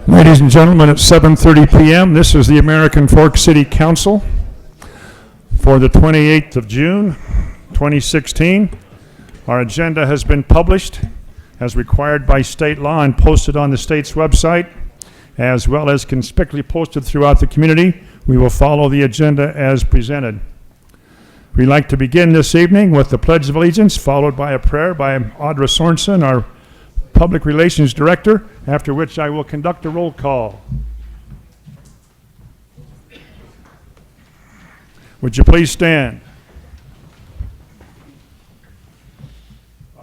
Ladies and gentlemen, it's 7:30 p.m. This is the American Fork City Council for the 28th of June, 2016. Our agenda has been published as required by state law and posted on the state's website, as well as conspicuously posted throughout the community. We will follow the agenda as presented. We'd like to begin this evening with the Pledge of Allegiance, followed by a prayer by Audra Sorensen, our Public Relations Director, after which I will conduct a roll call. Would you please stand?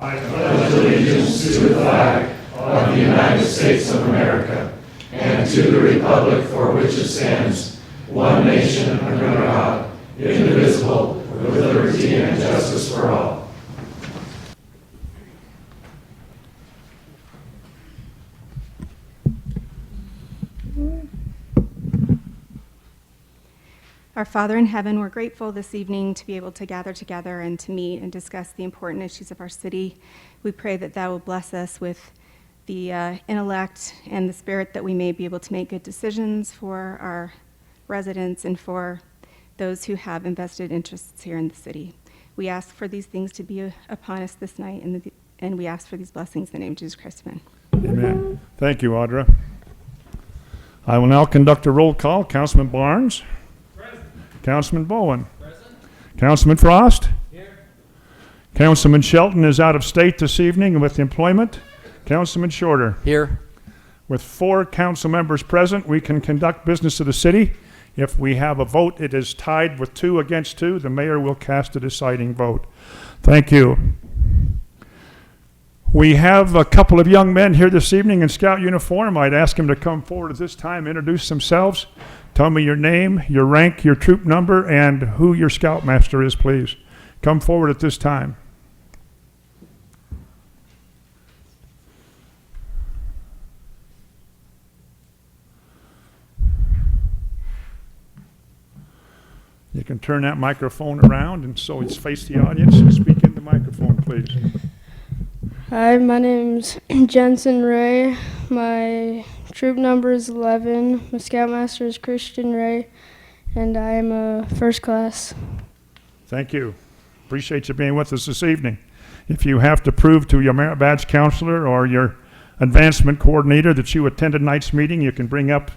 I pledge allegiance to the flag of the United States of America and to the republic for which it stands, one nation under God, indivisible, with liberty and justice for all. Our Father in heaven, we're grateful this evening to be able to gather together and to meet and discuss the important issues of our city. We pray that thou will bless us with the intellect and the spirit that we may be able to make good decisions for our residents and for those who have invested interests here in the city. We ask for these things to be upon us this night, and we ask for these blessings in the name of Jesus Christ. Amen. Amen. Thank you, Audra. I will now conduct a roll call. Councilman Barnes. Councilman Bowen. Present. Councilman Frost. Here. Councilman Shelton is out of state this evening with employment. Councilman Shorter. Here. With 4 council members present, we can conduct business of the city. If we have a vote, it is tied with 2 against 2. The mayor will cast a deciding vote. Thank you. We have a couple of young men here this evening in scout uniform. I'd ask them to come forward at this time, introduce themselves. Tell me your name, your rank, your troop number, and who your scoutmaster is, please. Come forward at this time. You can turn that microphone around and so it's face the audience and speak in the microphone, please. Hi, my name's Jensen Ray. My troop number is 11. My scoutmaster is Christian Ray, and I am a first class. Thank you. Appreciate you being with us this evening. If you have to prove to your merit badge counselor or your advancement coordinator that you attended tonight's meeting, you can bring up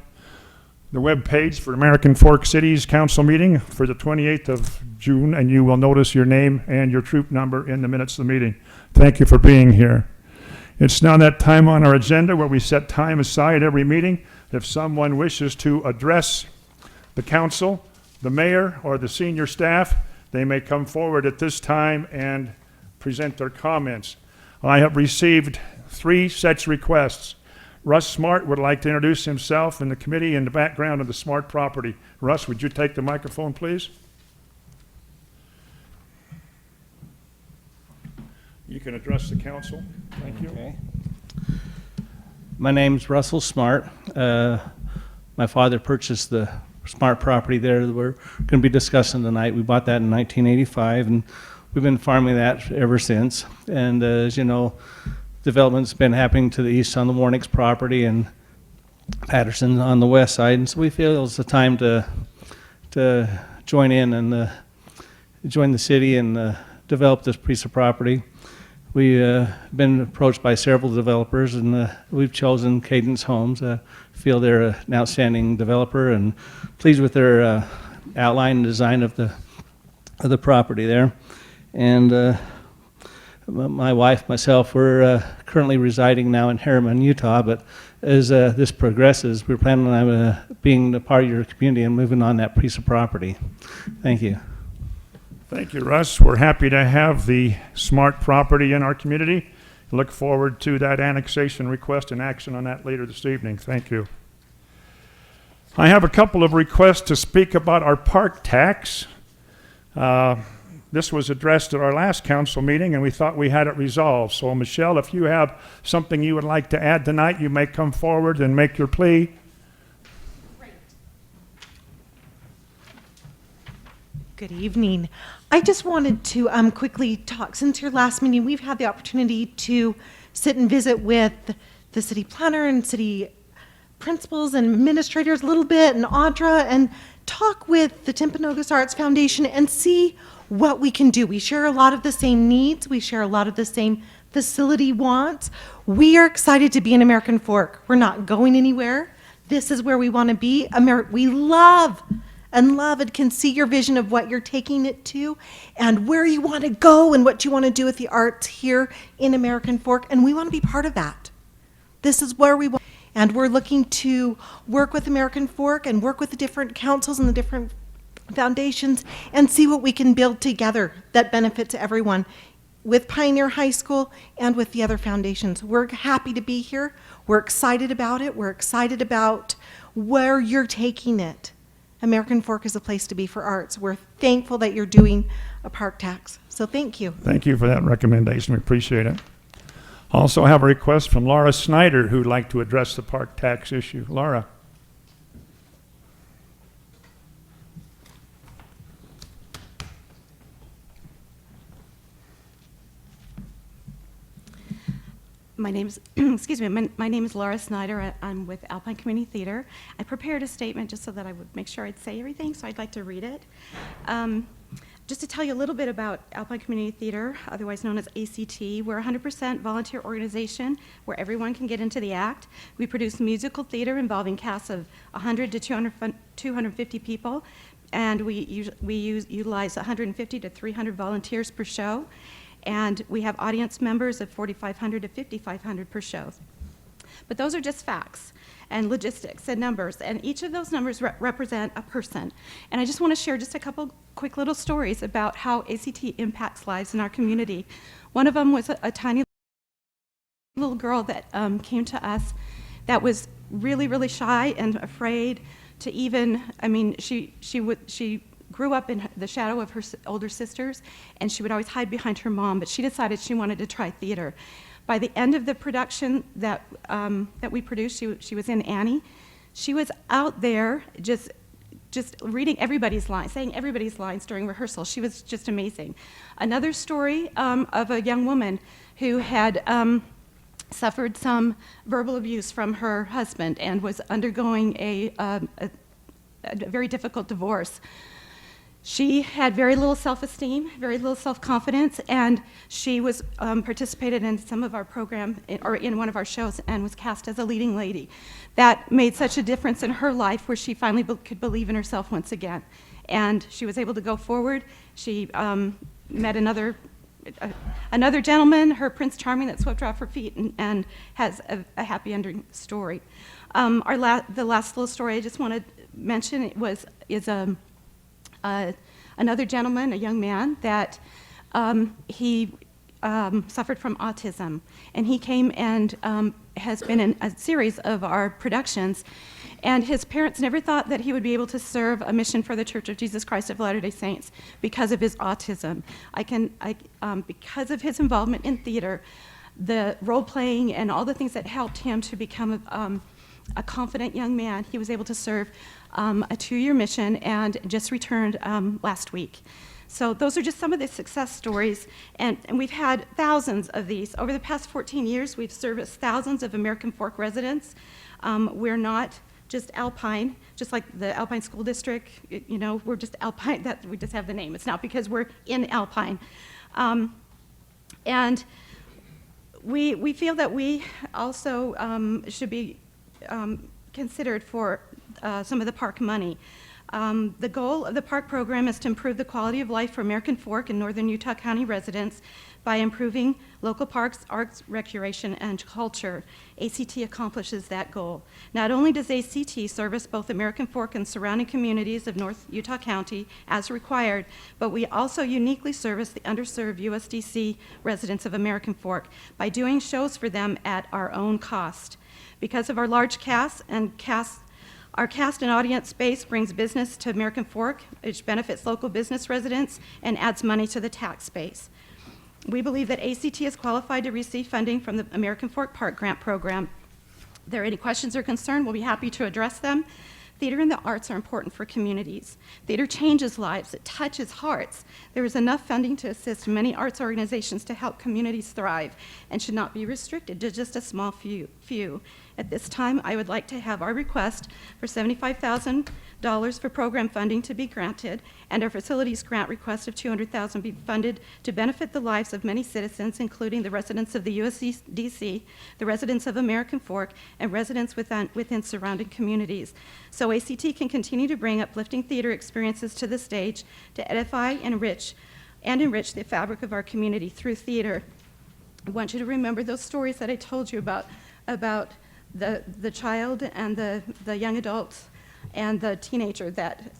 the web page for American Fork City's council meeting for the 28th of June, and you will notice your name and your troop number in the minutes of the meeting. Thank you for being here. It's now that time on our agenda where we set time aside every meeting. If someone wishes to address the council, the mayor, or the senior staff, they may come forward at this time and present their comments. I have received 3 such requests. Russ Smart would like to introduce himself and the committee in the background of the Smart property. Russ, would you take the microphone, please? You can address the council. Thank you. Okay. My name's Russell Smart. My father purchased the Smart property there that we're going to be discussing tonight. We bought that in 1985, and we've been farming that ever since. And as you know, development's been happening to the east on the Warnick's property and Patterson on the west side, and so we feel it's the time to join in and join the city and develop this piece of property. We've been approached by several developers, and we've chosen Cadence Homes. Feel they're an outstanding developer and pleased with their outline and design of the property there. And my wife, myself, we're currently residing now in Harriman, Utah, but as this progresses, we're planning on being a part of your community and moving on that piece of property. Thank you. Thank you, Russ. We're happy to have the Smart property in our community. Look forward to that annexation request and action on that later this evening. Thank you. I have a couple of requests to speak about our park tax. This was addressed at our last council meeting, and we thought we had it resolved. So, Michelle, if you have something you would like to add tonight, you may come forward and make your plea. Great. Good evening. I just wanted to quickly talk. Since your last meeting, we've had the opportunity to sit and visit with the city planner and city principals and administrators a little bit and Audra and talk with the Timpanogos Arts Foundation and see what we can do. We share a lot of the same needs. We share a lot of the same facility wants. We are excited to be in American Fork. We're not going anywhere. This is where we want to be. We love and can see your vision of what you're taking it to and where you want to go and what you want to do with the arts here in American Fork. And we want to be part of that. This is where we want. And we're looking to work with American Fork and work with the different councils and the different foundations and see what we can build together that benefits everyone with Pioneer High School and with the other foundations. We're happy to be here. We're excited about it. We're excited about where you're taking it. American Fork is a place to be for arts. We're thankful that you're doing a park tax. So thank you. Thank you for that recommendation. We appreciate it. Also have a request from Laura Snyder, who'd like to address the park tax issue. Laura. My name's, excuse me, my name is Laura Snyder. I'm with Alpine Community Theater. I prepared a statement just so that I would make sure I'd say everything, so I'd like to read it. Just to tell you a little bit about Alpine Community Theater, otherwise known as ACT, we're a 100% volunteer organization where everyone can get into the act. We produce musical theater involving casts of 100 to 250 people, and we utilize 150 to 300 volunteers per show. And we have audience members of 4,500 to 5,500 per show. But those are just facts and logistics and numbers, and each of those numbers represent a person. And I just want to share just a couple quick little stories about how ACT impacts lives in our community. One of them was a tiny little girl that came to us that was really, really shy and afraid to even, I mean, she grew up in the shadow of her older sisters, and she would always hide behind her mom, but she decided she wanted to try theater. By the end of the production that we produced, she was in Annie. She was out there just reading everybody's lines, saying everybody's lines during rehearsal. She was just amazing. Another story of a young woman who had suffered some verbal abuse from her husband and was undergoing a very difficult divorce. She had very little self-esteem, very little self-confidence, and she was participated in some of our program, or in one of our shows, and was cast as a leading lady. That made such a difference in her life where she finally could believe in herself once again. And she was able to go forward. She met another gentleman, her Prince Charming, that swept her off her feet and has a happy ending story. The last little story I just want to mention is another gentleman, a young man, that he suffered from autism. And he came and has been in a series of our productions. And his parents never thought that he would be able to serve a mission for the Church of Jesus Christ of Latter-day Saints because of his autism. Because of his involvement in theater, the role-playing and all the things that helped him to become a confident young man, he was able to serve a 2-year mission and just returned last week. So those are just some of the success stories, and we've had thousands of these. Over the past 14 years, we've serviced thousands of American Fork residents. We're not just Alpine, just like the Alpine School District, you know, we're just Alpine, we just have the name. It's not because we're in Alpine. And we feel that we also should be considered for some of the park money. The goal of the park program is to improve the quality of life for American Fork and northern Utah County residents by improving local parks, arts, recreation, and culture. ACT accomplishes that goal. Not only does ACT service both American Fork and surrounding communities of North Utah County as required, but we also uniquely service the underserved USDC residents of American Fork by doing shows for them at our own cost. Because of our large cast, our cast and audience space brings business to American Fork, which benefits local business residents and adds money to the tax base. We believe that ACT is qualified to receive funding from the American Fork Park Grant Program. If there are any questions or concerns, we'll be happy to address them. Theater and the arts are important for communities. Theater changes lives, it touches hearts. There is enough funding to assist many arts organizations to help communities thrive and should not be restricted to just a small few. few. At this time, I would like to have our request for $75,000 for program funding to be granted, and our facilities grant request of $200,000 be funded to benefit the lives of many citizens, including the residents of the USDC, the residents of American Fork, and residents within surrounding communities. So ACT can continue to bring uplifting theater experiences to the stage to edify and enrich the fabric of our community through theater. I want you to remember those stories that I told you about the child and the young adults and the teenager that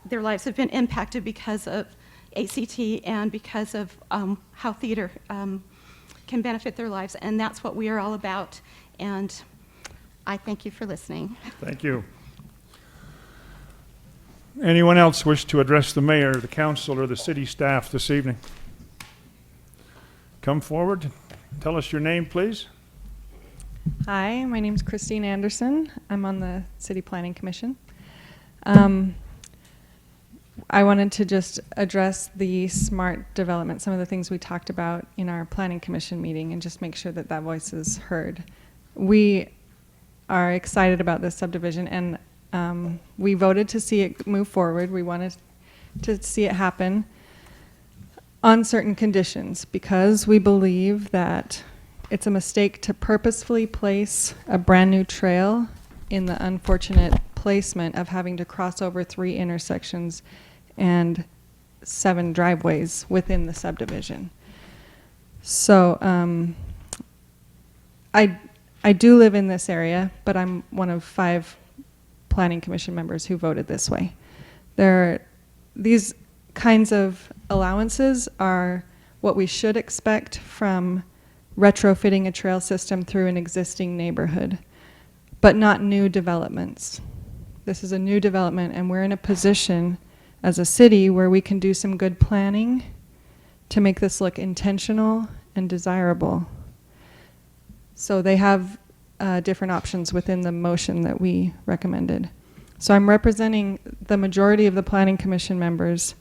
their lives have been impacted because of ACT and because of how theater can benefit their lives. And that's what we are all about. And I thank you for listening. Thank you. Anyone else wish to address the mayor, the council, or the city staff this evening? Come forward. Tell us your name, please. Hi, my name is Christine Anderson. I'm on the City Planning Commission. I wanted to just address the smart development, some of the things we talked about in our Planning Commission meeting, and just make sure that that voice is heard. We are excited about this subdivision, and we voted to see it move forward. We wanted to see it happen on certain conditions because we believe that it's a mistake to purposefully place a brand new trail in the unfortunate placement of having to cross over 3 intersections and 7 driveways within the subdivision. So I do live in this area, but I'm one of 5 Planning Commission members who voted this way. These kinds of allowances are what we should expect from retrofitting a trail system through an existing neighborhood, but not new developments. This is a new development, and we're in a position as a city where we can do some good planning to make this look intentional and desirable. So they have different options within the motion that we recommended. So I'm representing the majority of the Planning Commission members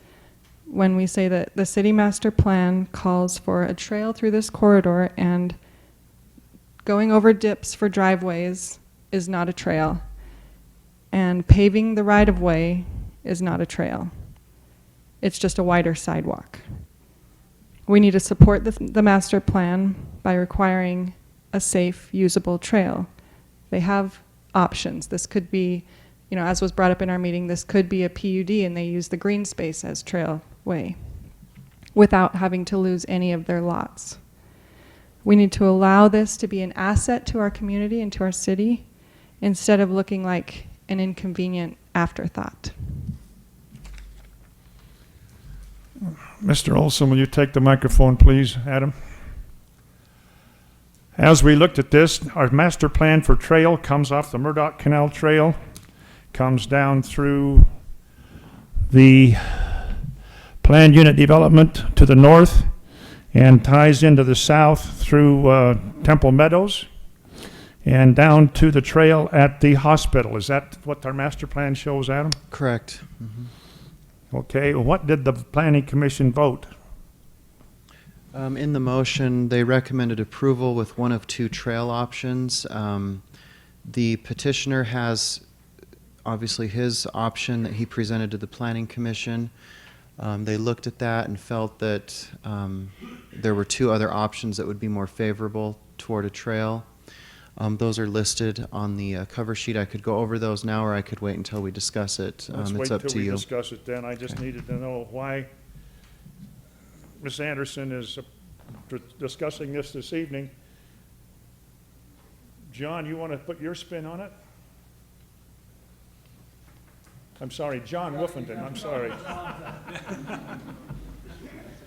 when we say that the city master plan calls for a trail through this corridor, and going over dips for driveways is not a trail, and paving the right-of-way is not a trail. It's just a wider sidewalk. We need to support the master plan by requiring a safe, usable trail. They have options. This could be, as was brought up in our meeting, this could be a PUD, and they use the green space as trailway without having to lose any of their lots. We need to allow this to be an asset to our community and to our city instead of looking like an inconvenient afterthought. Mr. Olson, will you take the microphone, please, Adam? As we looked at this, our master plan for trail comes off the Murdoch Canal Trail, comes down through the planned unit development to the north, and ties into the south through Temple Meadows and down to the trail at the hospital. Is that what our master plan shows, Adam? Correct. Okay, what did the Planning Commission vote? In the motion, they recommended approval with one of 2 trail options. The petitioner has obviously his option that he presented to the Planning Commission. They looked at that and felt that there were 2 other options that would be more favorable toward a trail. Those are listed on the cover sheet. I could go over those now, or I could wait until we discuss it. Let's It's wait up till to we you. discuss it then. I just needed to know why Ms. Anderson is discussing this evening. John, you want to put your spin on it? I'm sorry, John Woofenden, I'm sorry.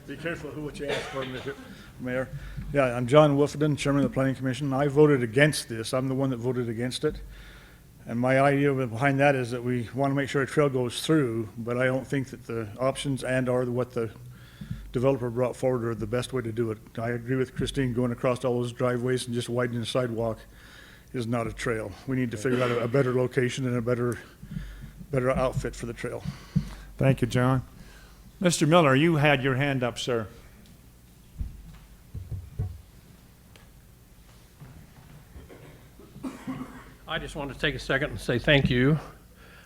Be careful what you ask for, Mr. Mayor. Yeah, I'm John Woofenden, Chairman of the Planning Commission. I voted against this. I'm the one that voted against it. And my idea behind that is that we want to make sure a trail goes through, but I don't think that the options and/or what the developer brought forward are the best way to do it. I agree with Christine, going across all those driveways and just widening the sidewalk is not a trail. We need to figure out a better location and a better outfit for the trail. Thank you, John. Mr. Miller, you had your hand up, sir. I just wanted to take a second and say thank you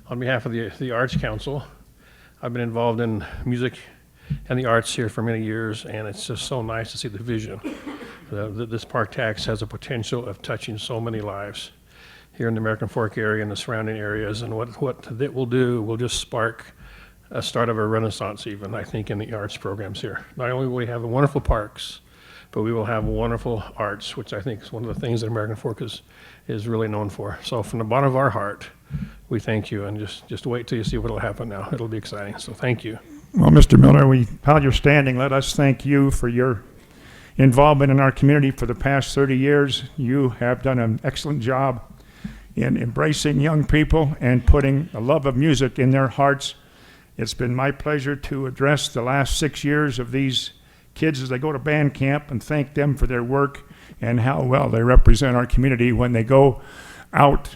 on behalf of the Arts Council. I've been involved in music and the arts here for many years, and it's just so nice to see the vision. That this park tax has a potential of touching so many lives here in the American Fork area and the surrounding areas, and what it will do will just spark a start of a renaissance even, I think, in the arts programs here. Not only will we have wonderful parks, but we will have wonderful arts, which I think is one of the things that American Fork is really known for. So from the bottom of our heart, we thank you, and just wait till you see what will happen now. It'll be exciting, so thank you. Well, Mr. Miller, while you're standing, let us thank you for your involvement in our community for the past 30 years. You have done an excellent job in embracing young people and putting the love of music in their hearts. It's been my pleasure to address the last 6 years of these kids as they go to band camp and thank them for their work and how well they represent our community when they go out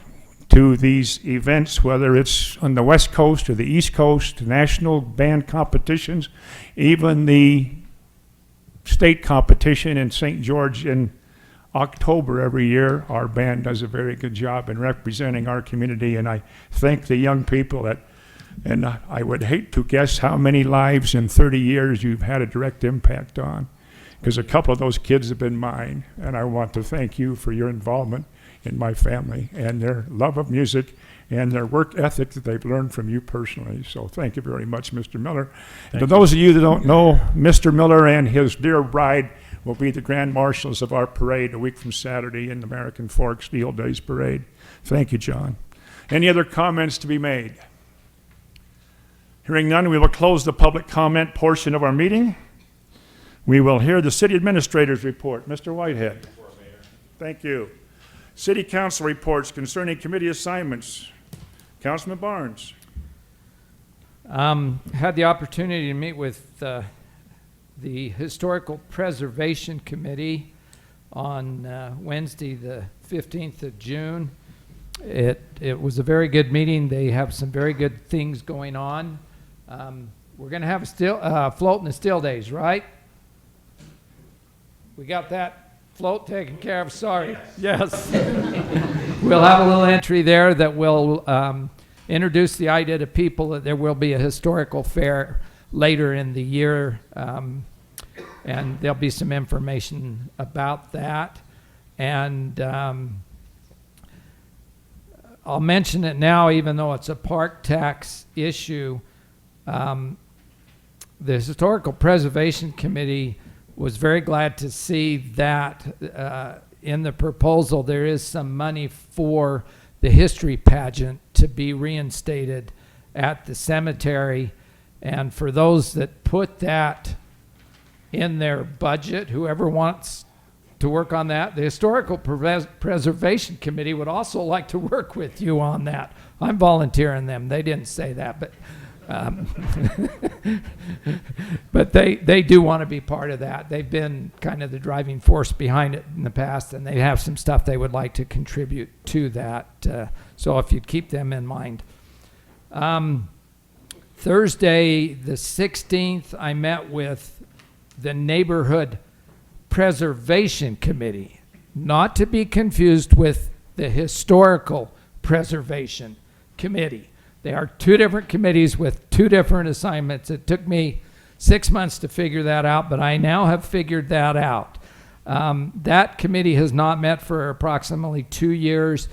to these events, whether it's on the West Coast or the East Coast, national band competitions, even the state competition in St. George in October every year. Our band does a very good job in representing our community, and I thank the young people and I would hate to guess how many lives in 30 years you've had a direct impact on, because a couple of those kids have been mine, and I want to thank you for your involvement in my family and their love of music and their work ethic that they've learned from you personally. So thank you very much, Mr. Miller. And to those of you that don't know, Mr. Miller and his dear bride will be the grand marshals of our parade a week from Saturday in the American Fork Steel Days Parade. Thank you, John. Any other comments to be made? Hearing none, we will close the public comment portion of our meeting. We will hear the city administrator's report. Mr. Whitehead. Thank you. City council reports concerning committee assignments. Councilman Barnes. Had the opportunity to meet with the Historical Preservation Committee on Wednesday, the 15th of June. It was a very good meeting. They have some very good things going on. We're going to have a float in the still days, right? We got that float taken care of. Sorry. Yes. We'll have a little entry there that will introduce the idea to people that there will be a historical fair later in the year, and there'll be some information about that. And I'll mention it now, even though it's a park tax issue. The Historical Preservation Committee was very glad to see that in the proposal there is some money for the history pageant to be reinstated at the cemetery. And for those that put that in their budget, whoever wants to work on that, the Historical Preservation Committee would also like to work with you on that. I'm volunteering them. They didn't say that, but but they do want to be part of that. They've been kind of the driving force behind it in the past, and they have some stuff they would like to contribute to that. So if you'd keep them in mind. Thursday, the 16th, I met with the Neighborhood Preservation Committee, not to be confused with the Historical Preservation Committee. They are two different committees with two different assignments. It took me 6 months to figure that out, but I now have figured that out. That committee has not met for approximately 2 years.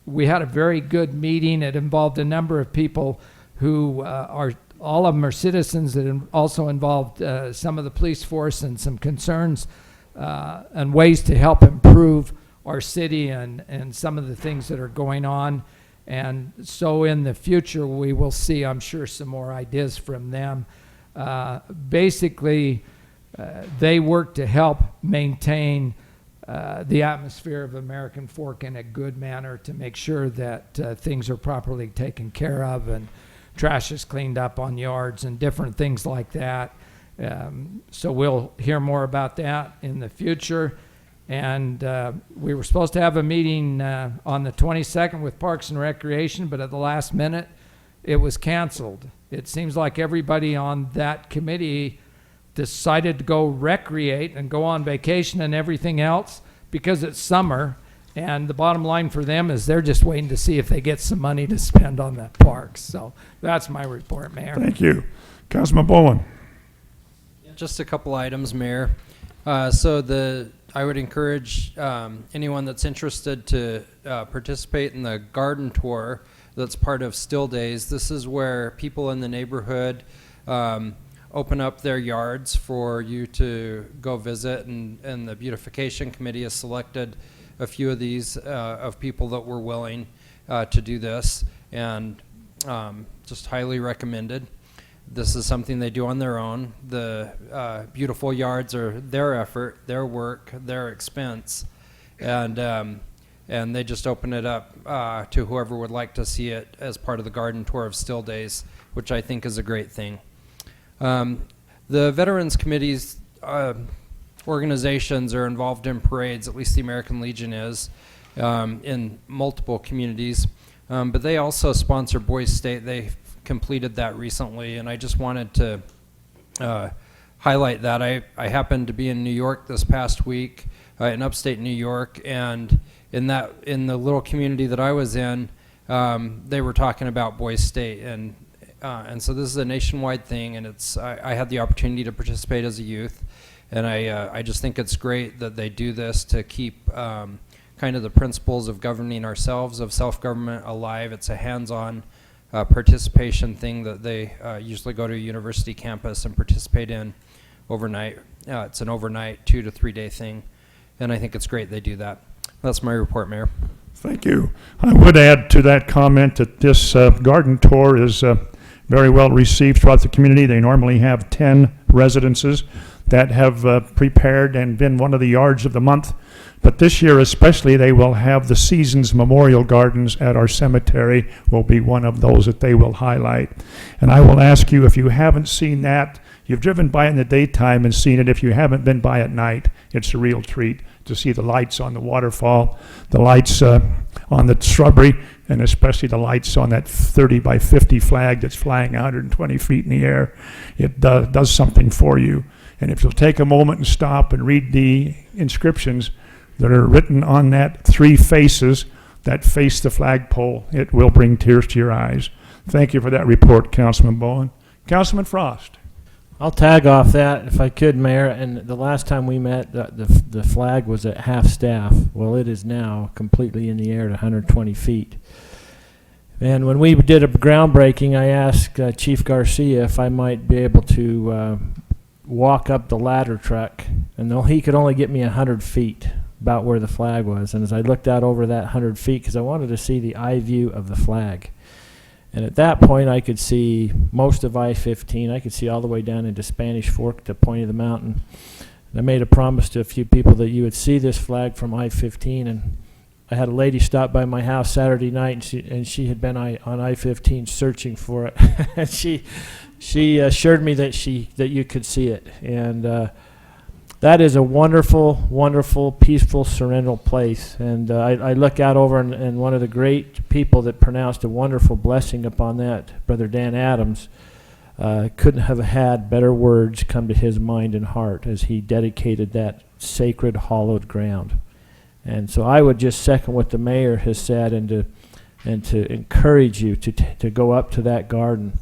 We had a very good meeting. It involved a number of people who all of them are citizens. That also involved some of the police force and some concerns and ways to help improve our city and some of the things that are going on. And so in the future, we will see, I'm sure, some more ideas from them. Basically, they work to help maintain the atmosphere of American Fork in a good manner to make sure that things are properly taken care of and trash is cleaned up on yards and different things like that. So we'll hear more about that in the future. And we were supposed to have a meeting on the 22nd with Parks and Recreation, but at the last minute, it was canceled. It seems like everybody on that committee decided to go recreate and go on vacation and everything else because it's summer, And the bottom line for them is they're just waiting to see if they get some money to spend on that park. So that's my report, Mayor. Thank you. Councilman Bowen. Just a couple items, Mayor. I would encourage anyone that's interested to participate in the garden tour that's part of Still Days. This is where people in the neighborhood open up their yards for you to go visit, and the beautification committee has selected a few of these of people that were willing to do this, and just highly recommended. This is something they do on their own. The beautiful yards are their effort, their work, their expense, and they just open it up to whoever would like to see it as part of the garden tour of Still Days, which I think is a great thing. The Veterans Committee's organizations are involved in parades, at least the American Legion is, in multiple communities, but they also sponsor Boys State. They completed that recently, and I just wanted to highlight that. I happened to be in New York this past week, in upstate New York, and in the little community that I was in, they were talking about Boys State, and so this is a nationwide thing, and I had the opportunity to participate as a youth, and I just think it's great that they do this to keep kind of the principles of governing ourselves, of self-government, alive. It's a hands-on participation thing that they usually go to a university campus and participate in overnight. It's an overnight 2 to 3 day thing, and I think it's great they do that. That's my report, Mayor. Thank you. I would add to that comment that this garden tour is very well received throughout the community. They normally have 10 residences that have prepared and been one of the yards of the month. But this year especially, they will have the Seasons Memorial Gardens at our cemetery will be one of those that they will highlight. And I will ask you, if you haven't seen that, you've driven by it in the daytime and seen it. If you haven't been by at night, it's a real treat to see the lights on the waterfall, the lights on the shrubbery, and especially the lights on that 30 by 50 flag that's flying 120 feet in the air. It does something for you. And if you'll take a moment and stop and read the inscriptions that are written on that 3 faces that face the flagpole, it will bring tears to your eyes. Thank you for that report, Councilman Bowen. Councilman Frost. I'll tag off that if I could, Mayor. And the last time we met, the flag was at half staff. Well, it is now completely in the air at 120 feet. And when we did a groundbreaking, I asked Chief Garcia if I might be able to walk up the ladder truck, and he could only get me 100 feet about where the flag was. And as I looked out over that 100 feet, because I wanted to see the eye view of the flag, and at that point I could see most of I-15. I could see all the way down into Spanish Fork to Point of the Mountain. And I made a promise to a few people that you would see this flag from I-15, and I had a lady stop by my house Saturday night, and she had been on I-15 searching for it. And she assured me that you could see it, and that is a wonderful, wonderful, peaceful, serenal place. And I look out over, and one of the great people that pronounced a wonderful blessing upon that, Brother Dan Adams, couldn't have had better words come to his mind and heart as he dedicated that sacred, hallowed ground. And so I would just second what the mayor has said, and to encourage you to go up to that garden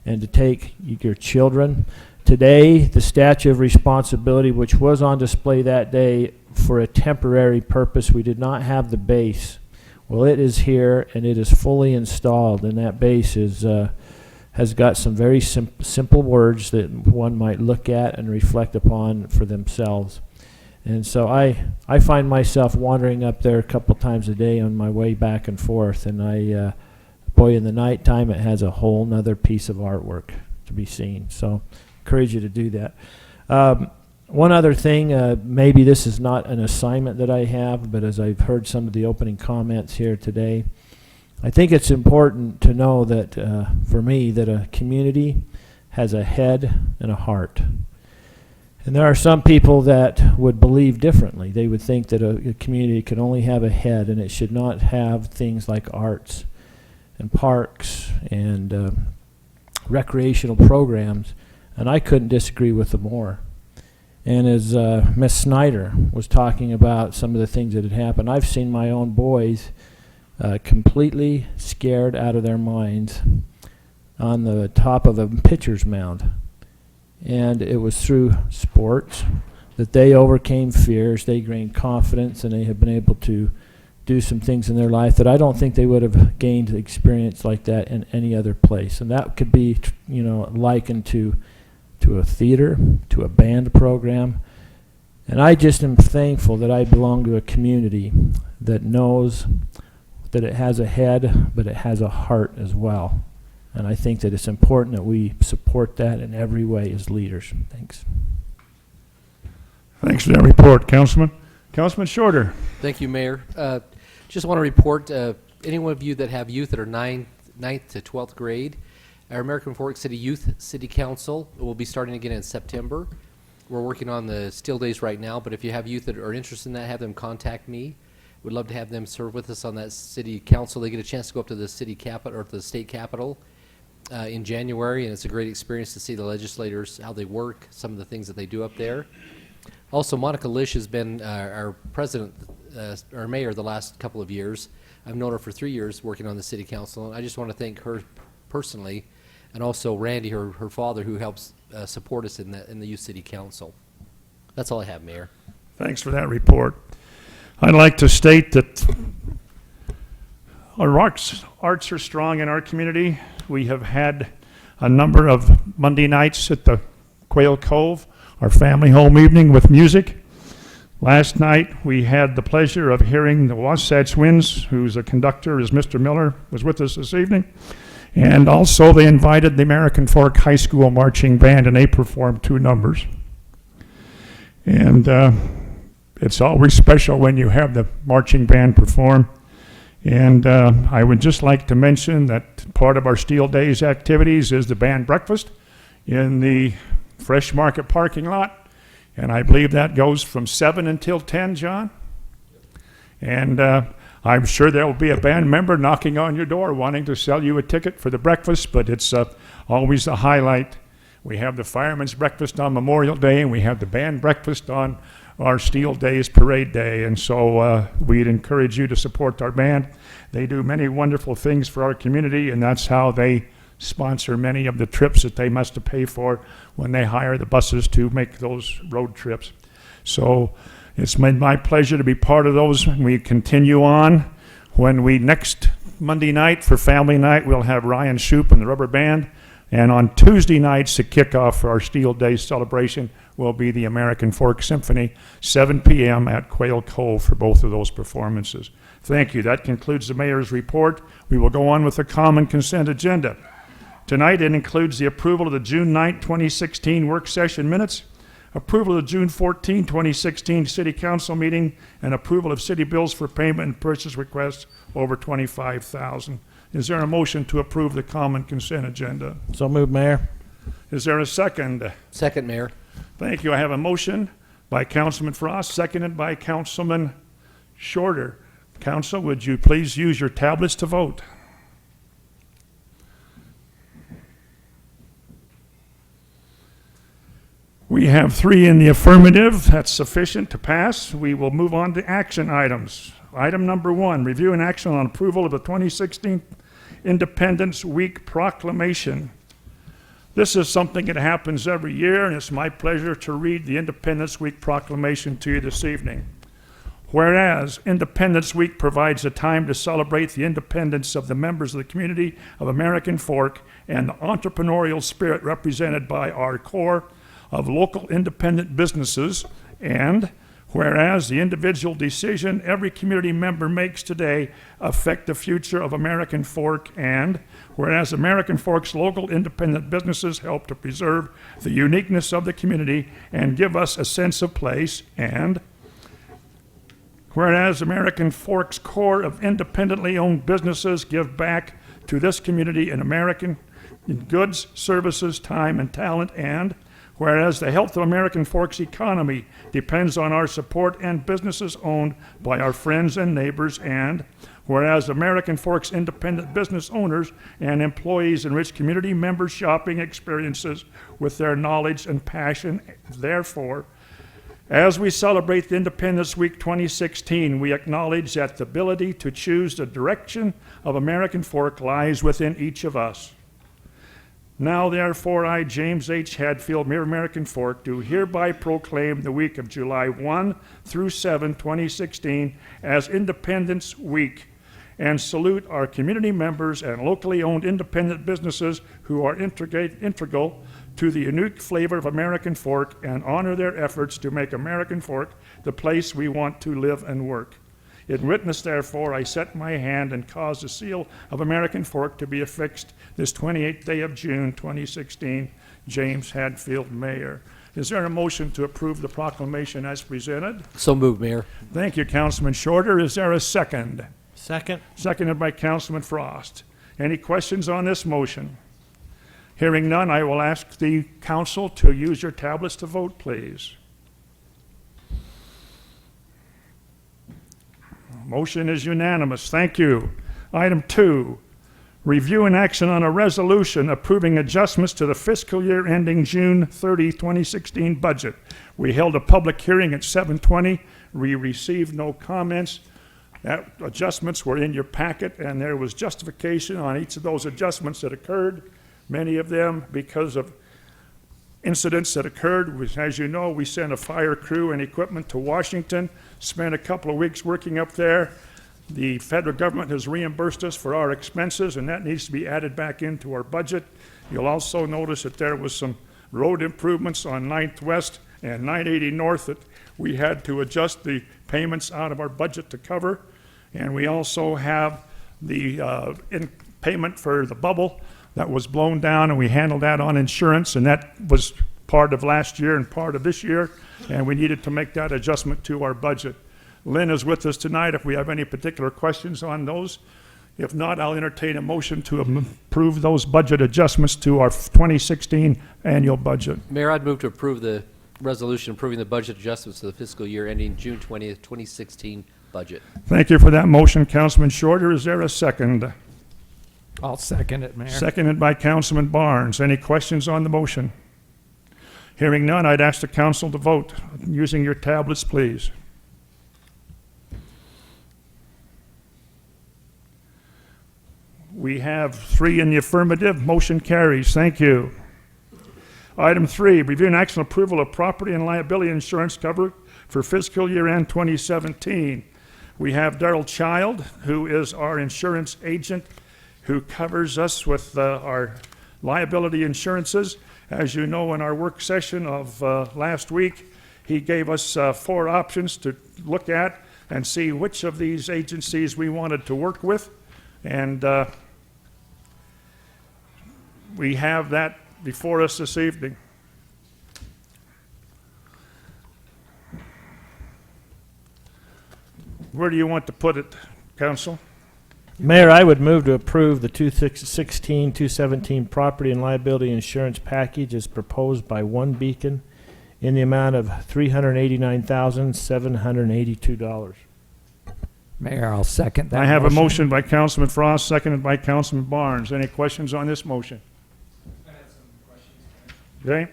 and to take your children. Today, the Statue of Responsibility, which was on display that day for a temporary purpose, we did not have the base. Well, it is here, and it is fully installed, and that base has got some very simple words that one might look at and reflect upon for themselves. And so I find myself wandering up there a couple times a day on my way back and forth, and boy, in the nighttime it has a whole nother piece of artwork to be seen. So encourage you to do that. One other thing, maybe this is not an assignment that I have, but as I've heard some of the opening comments here today, I think it's important to know that for me, that a community has a head and a heart. And there are some people that would believe differently. They would think that a community can only have a head, and it should not have things like arts and parks and recreational programs. And I couldn't disagree with them more. And as Miss Snyder was talking about some of the things that had happened, I've seen my own boys completely scared out of their minds on the top of a pitcher's mound. And it was through sports that they overcame fears, they gained confidence, and they have been able to do some things in their life that I don't think they would have gained experience like that in any other place. And that could be, likened to a theater, to a band program. And I just am thankful that I belong to a community that knows that it has a head, but it has a heart as well. And I think that it's important that we support that in every way as leaders. Thanks. Thanks for that report, Councilman. Councilman Shorter. Thank you, Mayor. Just want to report, any one of you that have youth that are 9th to 12th grade, our American Fork City Youth City Council will be starting again in September. We're working on the Steel Days right now, but if you have youth that are interested in that, have them contact me. We'd love to have them serve with us on that city council. They get a chance to go up to the city capital or to the state capitol in January, and it's a great experience to see the legislators, how they work, some of the things that they do up there. Also, Monica Lish has been our president, our mayor the last couple of years. I've known her for 3 years working on the city council, and I just want to thank her personally, and also Randy, her father, who helps support us in the youth city council. That's all I have, Mayor. Thanks for that report. I'd like to state that our arts are strong in our community. We have had a number of Monday nights at the Quail Cove, our family home evening with music. Last night, we had the pleasure of hearing the Wasatch Winds, who's a conductor, as Mr. Miller was with us this evening. And also, they invited the American Fork High School Marching Band, and they performed 2 numbers. And it's always special when you have the marching band perform. And I would just like to mention that part of our Steel Days activities is the band breakfast in the Fresh Market parking lot. And I believe that goes from 7 until 10, John. And I'm sure there will be a band member knocking on your door wanting to sell you a ticket for the breakfast, but it's always a highlight. We have the Fireman's Breakfast on Memorial Day, and we have the band breakfast on our Steel Days Parade Day. And so we'd encourage you to support our band. They do many wonderful things for our community, and that's how they sponsor many of the trips that they must pay for when they hire the buses to make those road trips. So it's been my pleasure to be part of those. We continue on. When we next Monday night for family night, we'll have Ryan Shoup and the Rubber Band. And on Tuesday nights to kick off our Steel Days celebration will be the American Fork Symphony, 7 p.m. at Quail Cove for both of those performances. Thank you. That concludes the mayor's report. We will go on with the common consent agenda. Tonight it includes the approval of the June 9, 2016 work session minutes, approval of the June 14, 2016 City Council meeting, and approval of city bills for payment and purchase requests over $25,000. Is there a motion to approve the common consent agenda? So moved, Mayor. Is there a second? Second, Mayor. Thank you. I have a motion by Councilman Frost, seconded by Councilman Shorter. Council, would you please use your tablets to vote? We have 3 in the affirmative. That's sufficient to pass. We will move on to action items. Item number 1, review and action on approval of the 2016 Independence Week proclamation. This is something that happens every year, and it's my pleasure to read the Independence Week proclamation to you this evening. Whereas Independence Week provides a time to celebrate the independence of the members of the community of American Fork and the entrepreneurial spirit represented by our core of local independent businesses, and whereas the individual decision every community member makes today affect the future of American Fork, and whereas American Fork's local independent businesses help to preserve the uniqueness of the community and give us a sense of place, and whereas American Fork's core of independently owned businesses give back to this community in American goods, services, time, and talent, and whereas the health of American Fork's economy depends on our support and businesses owned by our friends and neighbors, and whereas American Fork's independent business owners and employees enrich community members' shopping experiences with their knowledge and passion, therefore, As we celebrate the Independence Week 2016, we acknowledge that the ability to choose the direction of American Fork lies within each of us. Now, therefore, I, James H. Hadfield, Mayor of American Fork, do hereby proclaim the week of July 1 through 7, 2016 as Independence Week, and salute our community members and locally owned independent businesses who are integral to the unique flavor of American Fork and honor their efforts to make American Fork the place we want to live and work. In witness, therefore, I set my hand and cause the seal of American Fork to be affixed this 28th day of June, 2016. James Hadfield, Mayor. Is there a motion to approve the proclamation as presented? So moved, Mayor. Thank you, Councilman Shorter. Is there a second? Second. Seconded by Councilman Frost. Any questions on this motion? Hearing none, I will ask the council to use your tablets to vote, please. Motion is unanimous. Thank you. Item 2, review and action on a resolution approving adjustments to the fiscal year ending June 30, 2016 budget. We held a public hearing at 7:20. We received no comments. That adjustments were in your packet, and there was justification on each of those adjustments that occurred, many of them because of incidents that occurred. As you know, we sent a fire crew and equipment to Washington, spent a couple of weeks working up there. The federal government has reimbursed us for our expenses, and that needs to be added back into our budget. You'll also notice that there was some road improvements on 9th West and 980 North that we had to adjust the payments out of our budget to cover. And we also have the payment for the bubble that was blown down, and we handled that on insurance, and that was part of last year and part of this year, and we needed to make that adjustment to our budget. Lynn is with us tonight if we have any particular questions on those. If not, I'll entertain a motion to approve those budget adjustments to our 2016 annual budget. Mayor, I'd move to approve the resolution approving the budget adjustments to the fiscal year ending June 20th, 2016 budget. Thank you for that motion, Councilman Shorter. Is there a second? I'll second it, Mayor. Seconded by Councilman Barnes. Any questions on the motion? Hearing none, I'd ask the council to vote. Using your tablets, please. We have 3 in the affirmative. Motion carries. Thank you. Item 3, review and action approval of property and liability insurance cover for fiscal year end 2017. We have Darrell Child, who is our insurance agent, who covers us with our liability insurances. As you know, in our work session of last week, he gave us 4 options to look at and see which of these agencies we wanted to work with. And we have that before us this evening. Where do you want to put it, Council? Mayor, I would move to approve the 2016-2017 property and liability insurance package as proposed by One Beacon in the amount of $389,782. Mayor, I'll second that. I have a motion by Councilman Frost, seconded by Councilman Barnes. Any questions on this motion? Okay.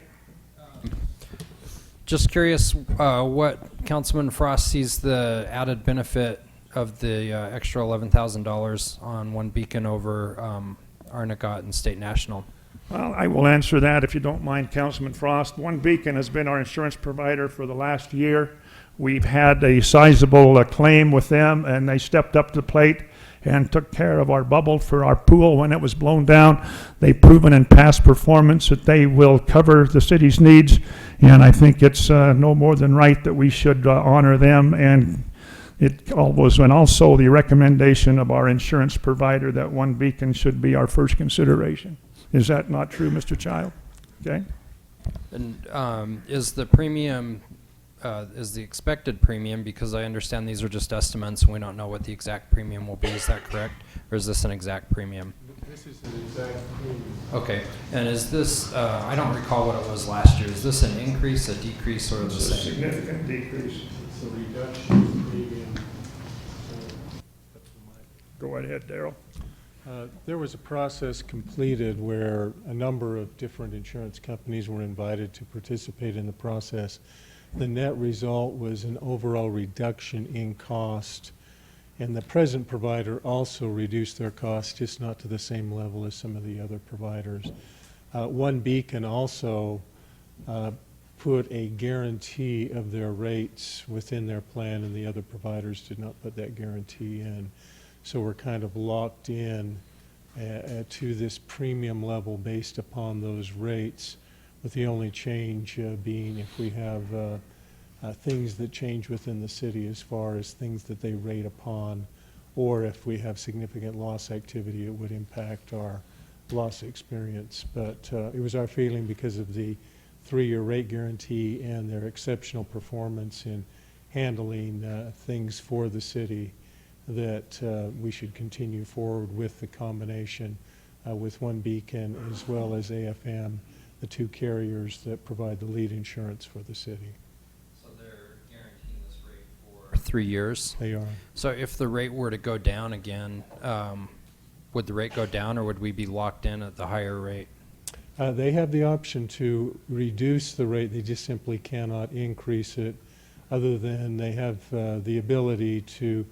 Just curious what Councilman Frost sees the added benefit of the extra $11,000 on One Beacon over Arnegott and State National. Well, I will answer that if you don't mind, Councilman Frost. One Beacon has been our insurance provider for the last year. We've had a sizable claim with them, and they stepped up to the plate and took care of our bubble for our pool when it was blown down. They've proven in past performance that they will cover the city's needs, and I think it's no more than right that we should honor them. And it was, and also the recommendation of our insurance provider that One Beacon should be our first consideration. Is that not true, Mr. Child? Okay. And is the premium, is the expected premium, because I understand these are just estimates and we don't know what the exact premium will be, is that correct? Or is this an exact premium? This is an exact premium. Okay. And is this, I don't recall what it was last year, is this an increase, a decrease, or the same? It's a significant decrease. It's a reduction in premium. Go ahead, Darrell. There was a process completed where a number of different insurance companies were invited to participate in the process. the net result was an overall reduction in cost. And the present provider also reduced their costs, just not to the same level as some of the other providers. One Beacon also put a guarantee of their rates within their plan, and the other providers did not put that guarantee in. So we're kind of locked in to this premium level based upon those rates, with the only change being if we have things that change within the city as far as things that they rate upon, or if we have significant loss activity, it would impact our loss experience. But it was our feeling, because of the 3-year rate guarantee and their exceptional performance in handling things for the city, that we should continue forward with the combination with One Beacon as well as AFM, the 2 carriers that provide the lead insurance for the city. So they're guaranteeing this rate for 3 years? They are. So if the rate were to go down again, would the rate go down, or would we be locked in at the higher rate? They have the option to reduce the rate. They just simply cannot increase it, other than they have the ability to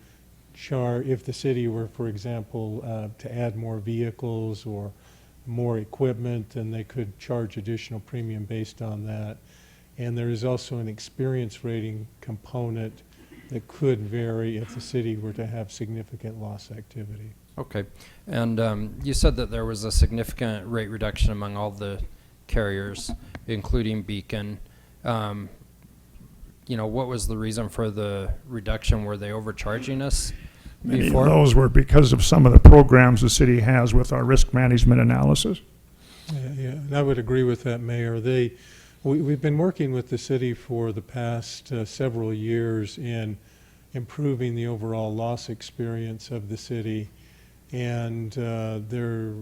charge, if the city were, for example, to add more vehicles or more equipment, then they could charge additional premium based on that. And there is also an experience rating component that could vary if the city were to have significant loss activity. Okay. And you said that there was a significant rate reduction among all the carriers, including Beacon. You know, what was the reason for the reduction? Were they overcharging us Many before? of those were because of some of the programs the city has with our risk management analysis. Yeah, and I would agree with that, Mayor. We've been working with the city for the past several years in improving the overall loss experience of the city, and there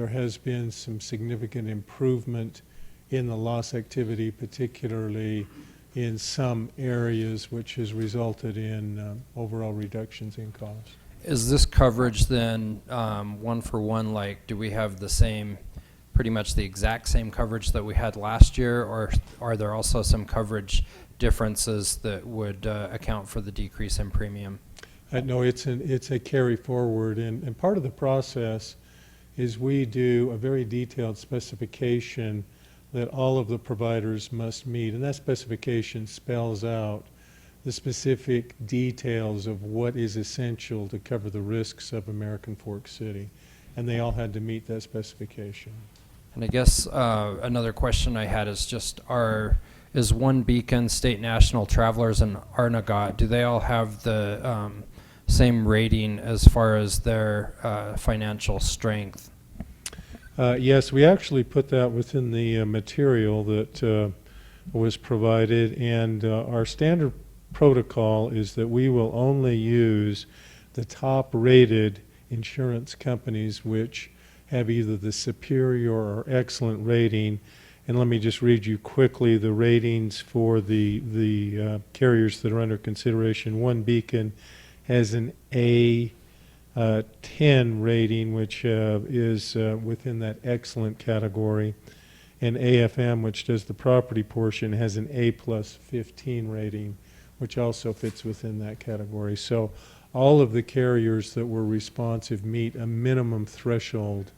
has been some significant improvement in the loss activity, particularly in some areas, which has resulted in overall reductions in cost. Is this coverage then one for one? Like, do we have the same, pretty much the exact same coverage that we had last year, or are there also some coverage differences that would account for the decrease in premium? No, it's a carry forward, and part of the process is we do a very detailed specification that all of the providers must meet, and that specification spells out the specific details of what is essential to cover the risks of American Fork City, and they all had to meet that specification. And I guess another question I had is just, is One Beacon, State National, Travelers, and Arnagot, do they all have the same rating as far as their financial strength? Yes, we actually put that within the material that was provided, and our standard protocol is that we will only use the top-rated insurance companies which have either the superior or excellent rating. And let me just read you quickly the ratings for the carriers that are under consideration. One Beacon has an A10 rating, which is within that excellent category. And AFM, which does the property portion, has an A+15 rating, which also fits within that category. So all of the carriers that were responsive meet a minimum threshold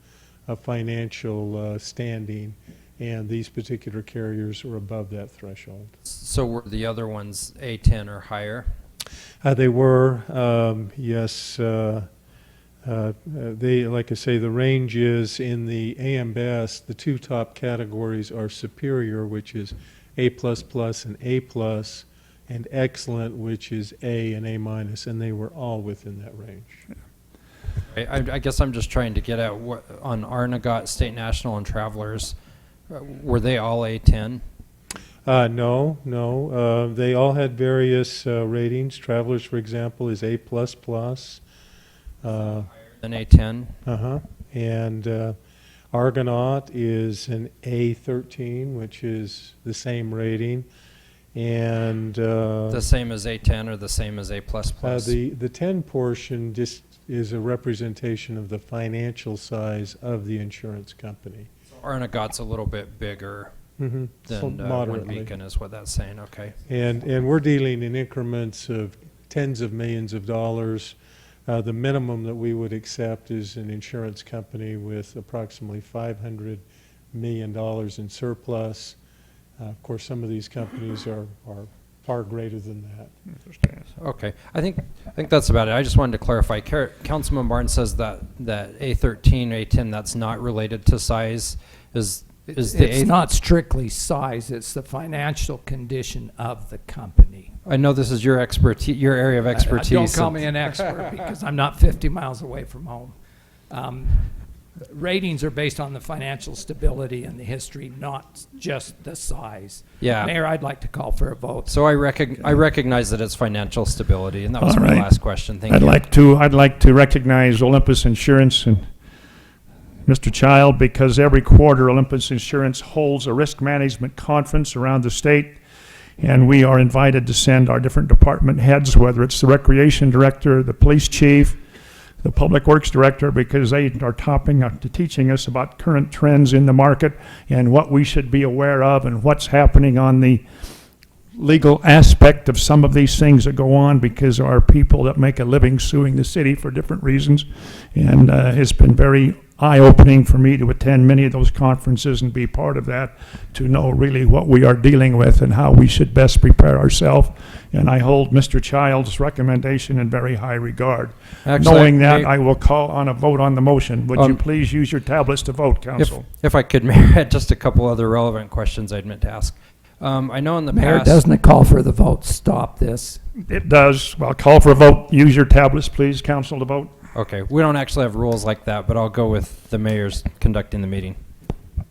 of financial standing, and these particular carriers are above that threshold. So were the other ones A10 or higher? They were, yes. They, like I say, the range is in the AM Best. The 2 top categories are superior, which is A++ and A+, and excellent, which is A and A-, and they were all within that range. I guess I'm just trying to get at what, on Arnagot, State National, and Travelers, were they all A10? No. They all had various ratings. Travelers, for example, is A++. An A10? Uh-huh. And Argonaut is an A13, which is the same rating. And the same as A10 or the same as A++? The 10 portion just is a representation of the financial size of the insurance company. Arnagot's a little bit bigger. So than Wind moderately. Beacon is what that's saying, okay. And we're dealing in increments of tens of millions of dollars. The minimum that we would accept is an insurance company with approximately $500 million in surplus. Of course, some of these companies are far greater than that. Okay, I think that's about it. I just wanted to clarify. Councilman Barton says that A13, A10, that's not related to size. Is the It's not strictly size, it's the financial condition of the company. I know this is your expertise, your area of expertise. Don't call me an expert because I'm not 50 miles away from home. Ratings are based on the financial stability and the history, not just the size. Yeah. Mayor, I'd like to call for a vote. So I recognize that it's financial stability, and that was All my right. last question. Thank I'd you. like to recognize Olympus Insurance and Mr. Child, because every quarter Olympus Insurance holds a risk management conference around the state, and we are invited to send our different department heads, whether it's the recreation director, the police chief, the public works director, because they are teaching us about current trends in the market and what we should be aware of and what's happening on the legal aspect of some of these things that go on, because there are people that make a living suing the city for different reasons. And it's been very eye-opening for me to attend many of those conferences and be part of that, to know really what we are dealing with and how we should best prepare ourselves. And I hold Mr. Child's recommendation in very high regard. Actually, Knowing that, I will call on a vote on the motion. Would you please use your tablets to vote, Council? If I could, Mayor, just a couple other relevant questions I'd meant to ask. I know in the Mayor, past... doesn't it call for the vote? Stop this. It does. Well, call for a vote. Use your tablets, please, Council, to vote. Okay, we don't actually have rules like that, but I'll go with the mayor's conducting the meeting. I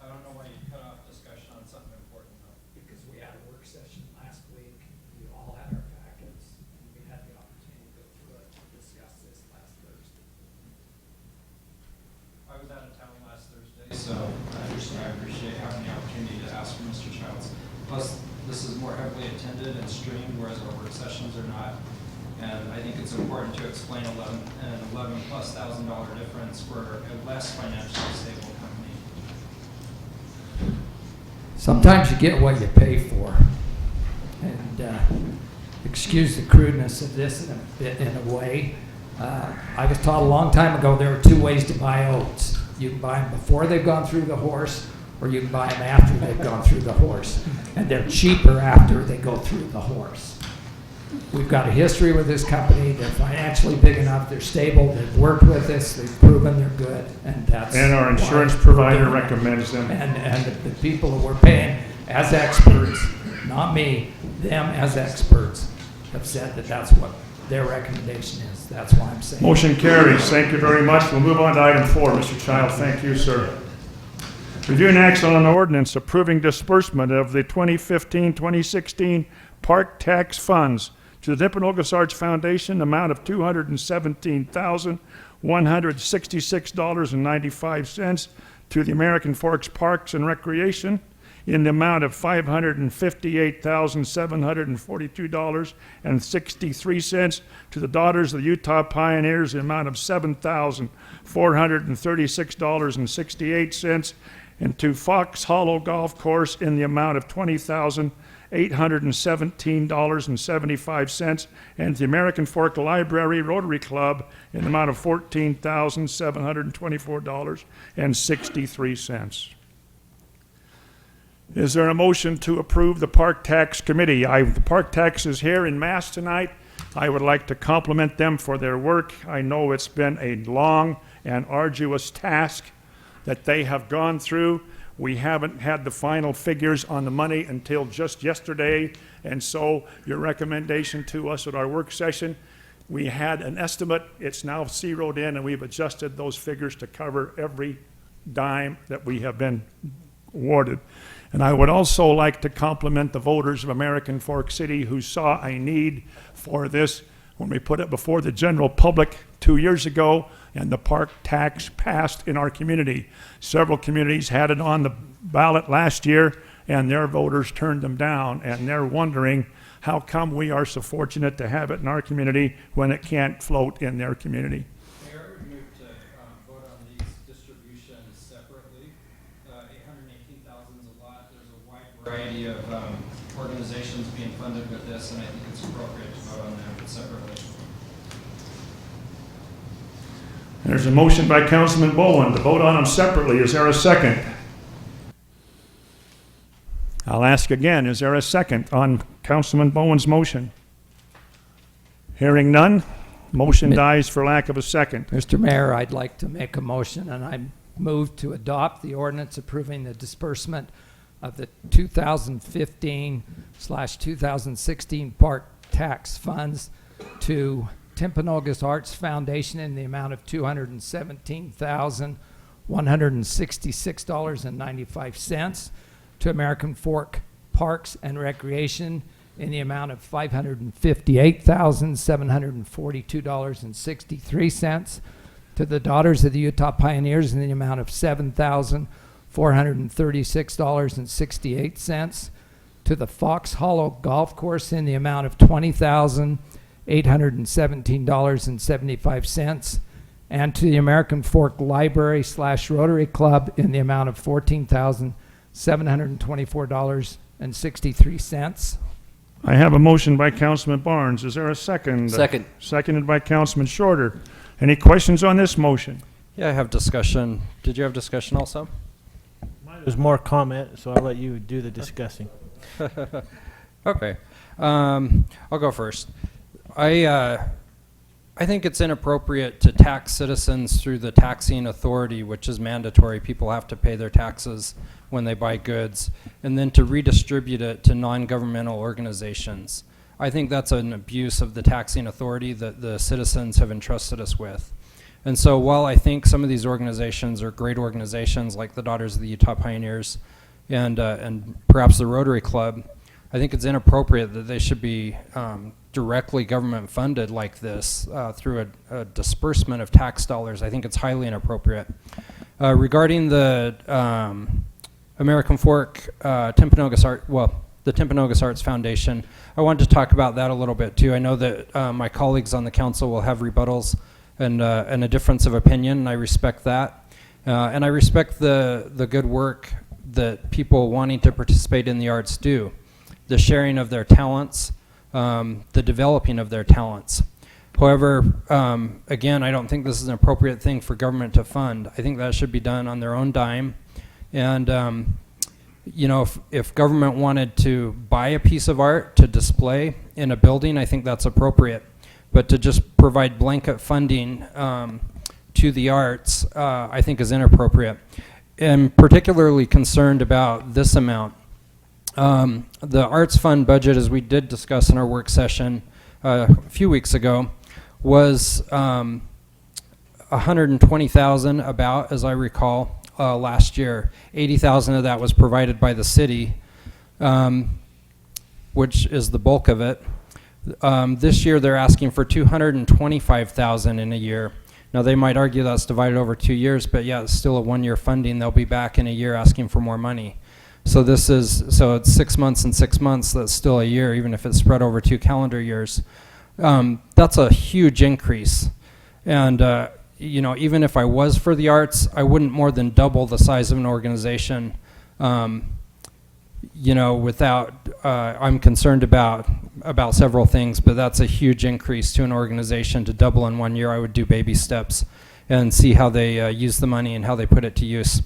don't know why you cut off discussion on something important, though. Because we had a work session last week, we all had our packets, and we had the opportunity to go through it and discuss this last Thursday. I was out of town last Thursday, so I appreciate having the opportunity to ask for Mr. Childs. Plus, this is more heavily attended and streamed, whereas our work sessions are not. And I think it's important to explain an $11,000+ difference for a less financially stable company. Sometimes you get what you pay for. And excuse the crudeness of this in a way. I was taught a long time ago there are two ways to buy oats. You can buy them before they've gone through the horse, or you can buy them after they've gone through the horse. And they're cheaper after they go through the horse. We've got a history with this company. They're financially big enough. They're stable. They've worked with us. They've proven they're good, and that's. And our insurance why provider we're doing it. recommends them. And the people that we're paying as experts, not me, them as experts, have said that that's what their recommendation is. That's why I'm saying. Motion carries. Thank you very much. We'll move on to item 4, Mr. Child. Thank you, sir. Review and action on an ordinance approving disbursement of the 2015-2016 park tax funds to the Timpanogos Arts Foundation, amount of $217,166.95, to the American Forks Parks and Recreation in the amount of $558,742.63, to the Daughters of the Utah Pioneers in the amount of $7,436.68, and to Fox Hollow Golf Course in the amount of $20,817.75, and the American Fork Library Rotary Club in the amount of $14,724.63. Is there a motion to approve the Park Tax Committee? The Park Tax is here in mass tonight. I would like to compliment them for their work. I know it's been a long and arduous task that they have gone through. We haven't had the final figures on the money until just yesterday, and so your recommendation to us at our work session, we had an estimate. It's now zeroed in, and we've adjusted those figures to cover every dime that we have been awarded. And I would also like to compliment the voters of American Fork City who saw a need for this when we put it before the general public 2 years ago, and the park tax passed in our community. Several communities had it on the ballot last year, and their voters turned them down, and they're wondering how come we are so fortunate to have it in our community when it can't float in their community. Mayor, I would move to vote on these distributions separately. $818,000 variety of organizations being funded with this, and I think it's appropriate to vote on them separately. There's a motion by Councilman Bowen to vote on them separately. Is there a second? I'll ask again, is there a second on Councilman Bowen's motion? Hearing none, motion dies for lack of a second. Mr. Mayor, I'd like to make a motion, and I move to adopt the ordinance approving the disbursement of the 2015/2016 park tax funds to Timpanogos Arts Foundation in the amount of $217,166.95, to American Fork Parks and Recreation in the amount of $558,742.63, to the Daughters of the Utah Pioneers in the amount of $7,436.68, to the Fox Hollow Golf Course in the amount of $20,817.75, and to the American Fork Library / Rotary Club in the amount of $14,724.63. I have a motion by Councilman Barnes. Is there a second? Second. Seconded by Councilman Shorter. Any questions on this motion? Yeah, I have discussion. Did you have discussion also? There's more comment, so I'll let you do the discussing. Okay. I'll go first. I think it's inappropriate to tax citizens through the taxing authority, which is mandatory. People have to pay their taxes when they buy goods, and then to redistribute it to non-governmental organizations. I think that's an abuse of the taxing authority that the citizens have entrusted us with. And so while I think some of these organizations are great organizations like the Daughters of the Utah Pioneers and perhaps the Rotary Club, I think it's inappropriate that they should be directly government funded like this through a disbursement of tax dollars. I think it's highly inappropriate. Regarding the American Fork the Timpanogos Arts Foundation, I wanted to talk about that a little bit too. I know that my colleagues on the council will have rebuttals and a difference of opinion, and I respect that. And I respect the good work that people wanting to participate in the arts do, the sharing of their talents, the developing of their talents. However, again, I don't think this is an appropriate thing for government to fund. I think that should be done on their own dime. And you know, if government wanted to buy a piece of art to display in a building, I think that's appropriate. But to just provide blanket funding to the arts, I think is inappropriate. I'm particularly concerned about this amount. The arts fund budget, as we did discuss in our work session a few weeks ago, was $120,000 about, as I recall, last year. $80,000 of that was provided by the city, which is the bulk of it. This year they're asking for $225,000 in a year. Now they might argue that's divided over 2 years, but yeah, it's still a one-year funding. They'll be back in a year asking for more money. So it's 6 months and 6 months. That's still a year, even if it's spread over 2 calendar years. That's a huge increase. And you know, even if I was for the arts, I wouldn't more than double the size of an organization. You know, without I'm concerned about several things, but that's a huge increase to an organization to double in 1 year. I would do baby steps and see how they use the money and how they put it to use.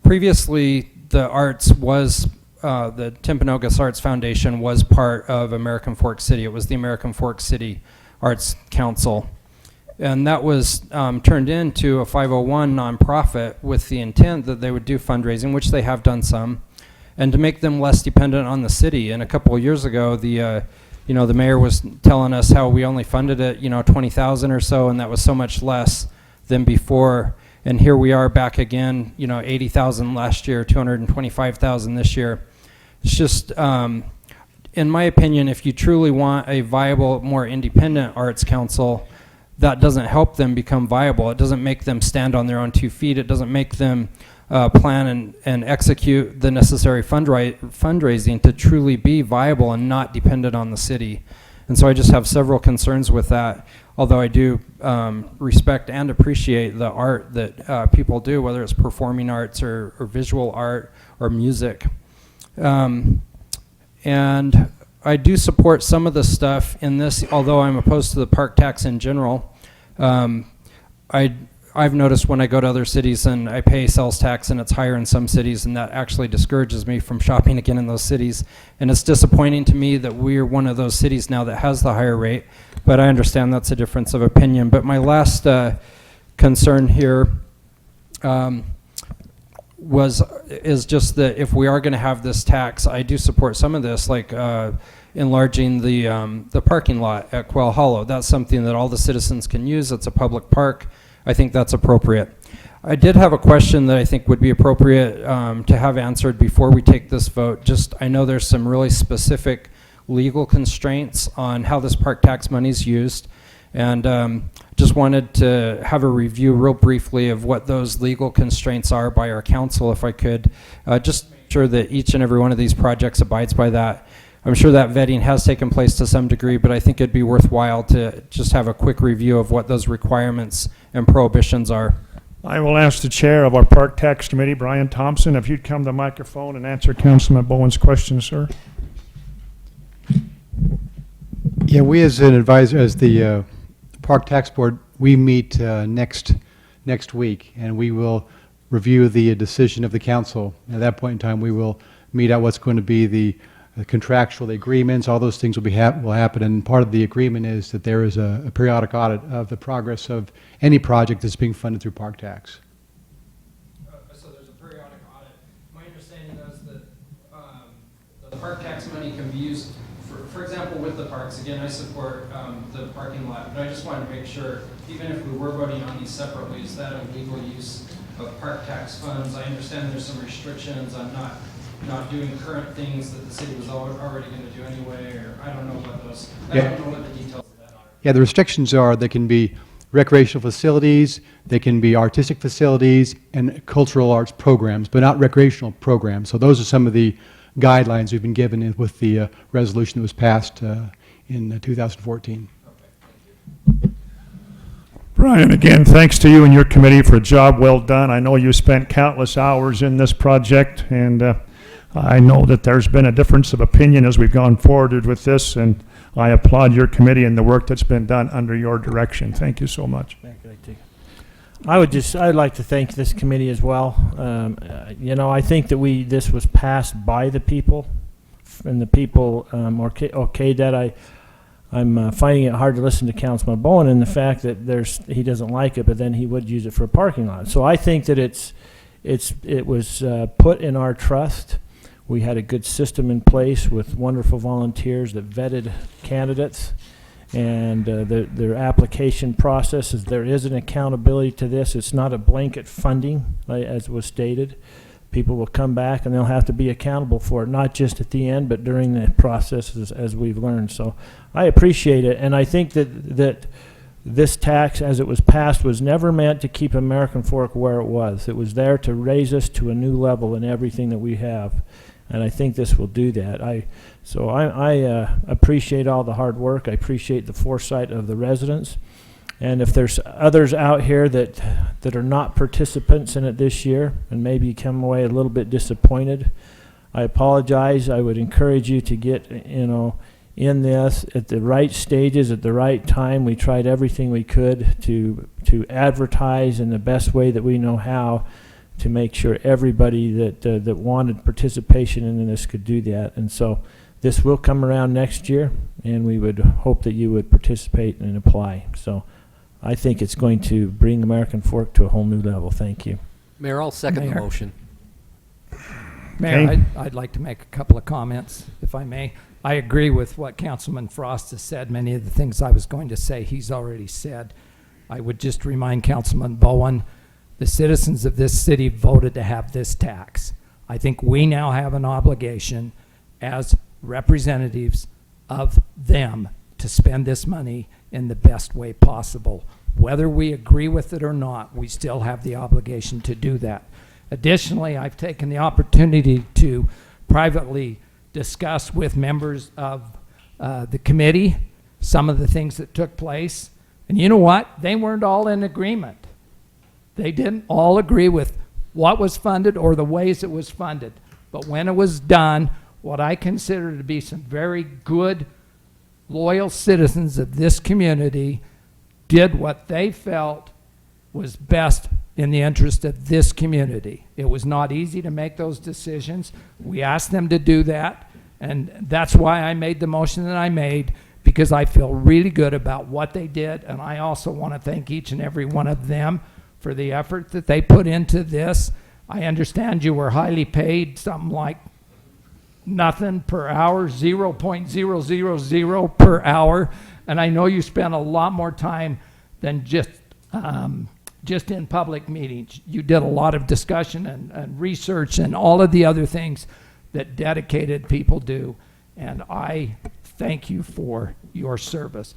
Previously, the arts was the Timpanogos Arts Foundation was part of American Fork City. It was the American Fork City Arts Council. And that was turned into a 501 nonprofit with the intent that they would do fundraising, which they have done some, and to make them less dependent on the city. And a couple of years ago, the mayor was telling us how we only funded it, $20,000 or so, and that was so much less than before. And here we are back again, $80,000 last year, $225,000 this year. It's just, in my opinion, if you truly want a viable, more independent arts council, that doesn't help them become viable. It doesn't make them stand on their own 2 feet. It doesn't make them plan and execute the necessary fundraising to truly be viable and not dependent on the city. And so I just have several concerns with that, although I do respect and appreciate the art that people do, whether it's performing arts or visual art or music. And I do support some of the stuff in this, although I'm opposed to the park tax in general. I've noticed when I go to other cities and I pay sales tax and it's higher in some cities, and that actually discourages me from shopping again in those cities. And it's disappointing to me that we're one of those cities now that has the higher rate, but I understand that's a difference of opinion. But my last concern here is just that if we are going to have this tax, I do support some of this, like enlarging the parking lot at Quail Hollow. That's something that all the citizens can use. It's a public park. I think that's appropriate. I did have a question that I think would be appropriate to have answered before we take this vote. Just, I know there's some really specific legal constraints on how this park tax money is used, and just wanted to have a review real briefly of what those legal constraints are by our council, if I could. Just make sure that each and every one of these projects abides by that. I'm sure that vetting has taken place to some degree, but I think it'd be worthwhile to just have a quick review of what those requirements and prohibitions are. I will ask the chair of our Park Tax Committee, Brian Thompson, if you'd come to the microphone and answer Councilman Bowen's question, sir. Yeah, we as an advisor, as the Park Tax Board, we meet next week, and we will review the decision of the council. At that point in time, we will meet out what's going to be the contractual agreements. All those things will happen, and part of the agreement is that there is a periodic audit of the progress of any project that's being funded through park tax. So there's a periodic audit. My understanding is that the park tax money can be used, for example, with the parks. Again, I support the parking lot, but I just wanted to make sure, even if we were voting on these separately, is that a legal use of park tax funds? I understand there's some restrictions on not doing current things that the city was already going to do anyway, or I don't know what those, I don't know what the details of that are. Yeah, the restrictions are they can be recreational facilities, they can be artistic facilities, and cultural arts programs, but not recreational programs. So those are some of the guidelines we've been given with the resolution that was passed in 2014. Brian, again, thanks to you and your committee for a job well done. I know you spent countless hours in this project, and I know that there's been a difference of opinion as we've gone forward with this, and I applaud your committee and the work that's been done under your direction. Thank you so much. I'd like to thank this committee as well. You know, I think that this was passed by the people, and the people okayed that. I'm finding it hard to listen to Councilman Bowen in the fact that he doesn't like it, but then he would use it for a parking lot. So I think that it was put in our trust. We had a good system in place with wonderful volunteers that vetted candidates, and their application processes. There is an accountability to this. It's not a blanket funding, as was stated. People will come back and they'll have to be accountable for it, not just at the end, but during the process, as we've learned. So I appreciate it, and I think that this tax, as it was passed, was never meant to keep American Fork where it was. It was there to raise us to a new level in everything that we have, and I think this will do that. I appreciate all the hard work. I appreciate the foresight of the residents, and if there's others out here that are not participants in it this year and maybe come away a little bit disappointed, I apologize. I would encourage you to get in this at the right stages at the right time. We tried everything we could to advertise in the best way that we know how, to make sure everybody that wanted participation in this could do that. And so this will come around next year, and we would hope that you would participate and apply. So I think it's going to bring American Fork to a whole new level. Thank you. Mayor, I'll second the motion. Mayor, I'd like to make a couple of comments, if I may. I agree with what Councilman Frost has said. Many of the things I was going to say, he's already said. I would just remind Councilman Bowen, the citizens of this city voted to have this tax. I think we now have an obligation as representatives of them to spend this money in the best way possible. Whether we agree with it or not, we still have the obligation to do that. Additionally, I've taken the opportunity to privately discuss with members of the committee some of the things that took place. And you know what? They weren't all in agreement. They didn't all agree with what was funded or the ways it was funded. But when it was done, what I consider to be some very good, loyal citizens of this community did what they felt was best in the interest of this community. It was not easy to make those decisions. We asked them to do that, and that's why I made the motion that I made, because I feel really good about what they did, and I also want to thank each and every one of them for the effort that they put into this. I understand you were highly paid, something like nothing per hour, 0.000 per hour, and I know you spent a lot more time than just in public meetings. You did a lot of discussion and research and all of the other things that dedicated people do, and I thank you for your service.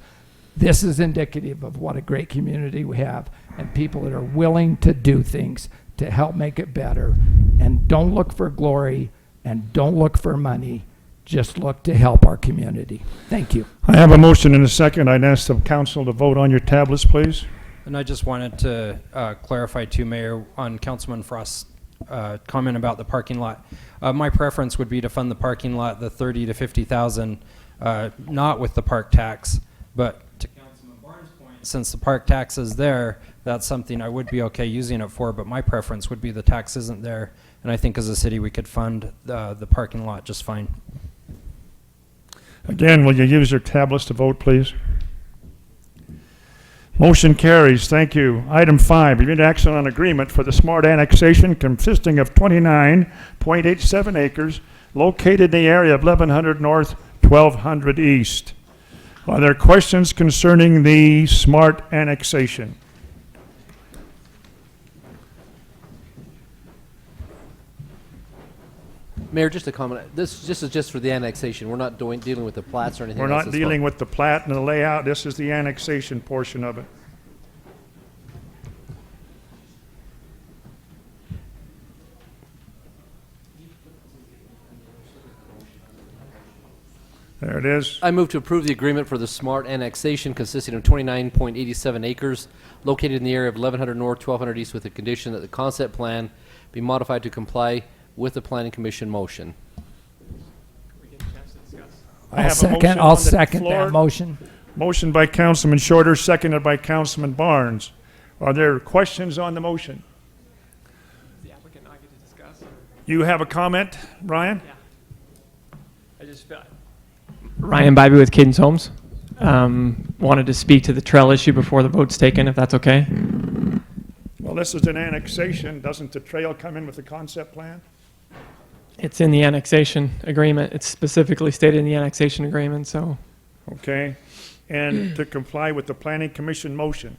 This is indicative of what a great community we have, and people that are willing to do things to help make it better, and don't look for glory and don't look for money, just look to help our community. Thank you. I have a motion and a second. I'd ask the council to vote on your tablets, please. And I just wanted to clarify too, Mayor, on Councilman Frost's comment about the parking lot. My preference would be to fund the parking lot, the 30 to 50,000, not with the park tax, but to Councilman Barnes' point, since the park tax is there, that's something I would be okay using it for, but my preference would be the tax isn't there, and I think as a city we could fund the parking lot just fine. Again, will you use your tablets to vote, please? Motion carries. Thank you. Item 5, review action on agreement for the smart annexation consisting of 29.87 acres located in the area of 1100 North, 1200 East. Are there questions concerning the smart annexation? Mayor, just a comment. This is just for the annexation. We're not dealing with the plats or anything We're else. not dealing with the plat and the layout. This is the annexation portion of it. There it is. I move to approve the agreement for the smart annexation consisting of 29.87 acres located in the area of 1100 North, 1200 East with the condition that the concept plan be modified to comply with the Planning Commission motion. I have a motion I'll on the second floor. that motion. Motion by Councilman Shorter, seconded by Councilman Barnes. Are there questions on the motion? The applicant not get to discuss? You have a comment, Ryan? I just Ryan Bybee with Cadence Homes. Wanted to speak to the trail issue before the vote's taken, if that's okay. Well, this is an annexation. Doesn't the trail come in with the concept plan? It's in the annexation agreement. It's specifically stated in the annexation agreement, so. Okay. And to comply with the Planning Commission motion.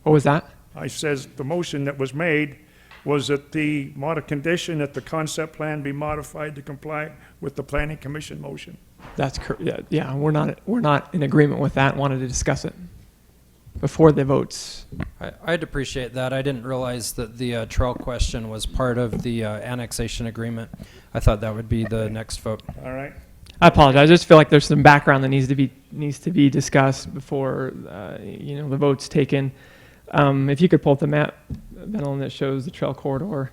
What was that? I says the motion that was made was that the condition that the concept plan be modified to comply with the Planning Commission motion. That's correct. Yeah, we're not in agreement with that. Wanted to discuss it before the votes. I'd appreciate that. I didn't realize that the trail question was part of the annexation agreement. I thought that would be the next vote. All right. I apologize. I just feel like there's some background that needs to be discussed before the vote's taken. If you could pull up the map, Benelin, that shows the trail corridor.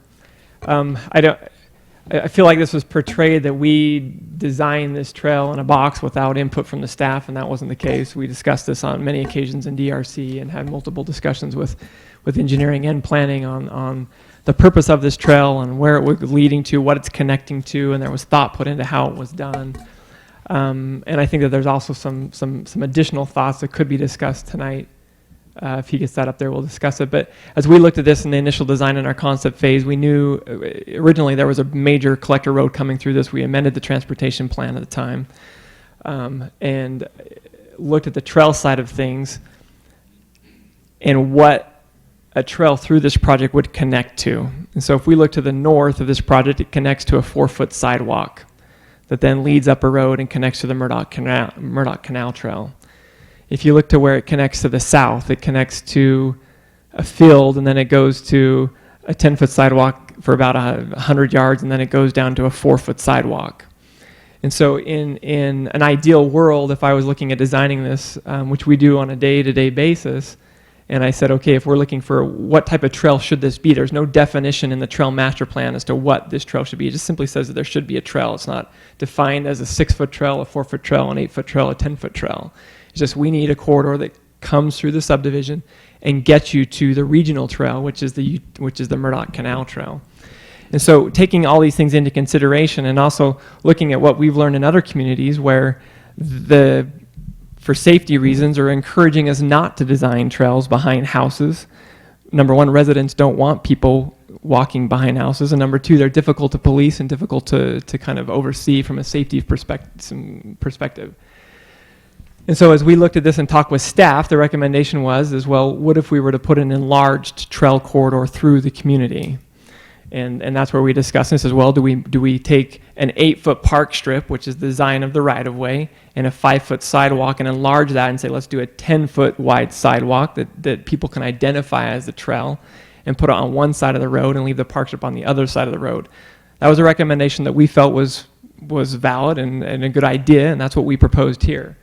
I feel like this was portrayed that we designed this trail in a box without input from the staff, and that wasn't the case. We discussed this on many occasions in DRC and had multiple discussions with engineering and planning on the purpose of this trail and where it was leading to, what it's connecting to, and there was thought put into how it was done. And I think that there's also some additional thoughts that could be discussed tonight. If he gets that up there, we'll discuss it. But as we looked at this in the initial design in our concept phase, we knew originally there was a major collector road coming through this. We amended the transportation plan at the time and looked at the trail side of things and what a trail through this project would connect to. And so if we look to the north of this project, it connects to a 4-foot sidewalk that then leads up a road and connects to the Murdoch Canal Trail. If you look to where it connects to the south, it connects to a field, and then it goes to a 10-foot sidewalk for about 100 yards, and then it goes down to a 4-foot sidewalk. And so in an ideal world, if I was looking at designing this, which we do on a day-to-day basis, And I said, okay, if we're looking for what type of trail should this be, there's no definition in the trail master plan as to what this trail should be. It just simply says that there should be a trail. It's not defined as a 6-foot trail, a 4-foot trail, an 8-foot trail, a 10-foot trail. It's just we need a corridor that comes through the subdivision and gets you to the regional trail, which is the Murdoch Canal Trail. And so taking all these things into consideration and also looking at what we've learned in other communities where for safety reasons are encouraging us not to design trails behind houses. Number one, residents don't want people walking behind houses. And number two, they're difficult to police and difficult to kind of oversee from a safety perspective. And so as we looked at this and talked with staff, the recommendation was, well, what if we were to put an enlarged trail corridor through the community? And that's where we discussed this as well. Do we take an 8-foot park strip, which is the design of the right-of-way, and a 5-foot sidewalk and enlarge that and say, let's do a 10-foot wide sidewalk that people can identify as the trail and put it on one side of the road and leave the park strip on the other side of the road? That was a recommendation that we felt was valid and a good idea, and that's what we proposed here.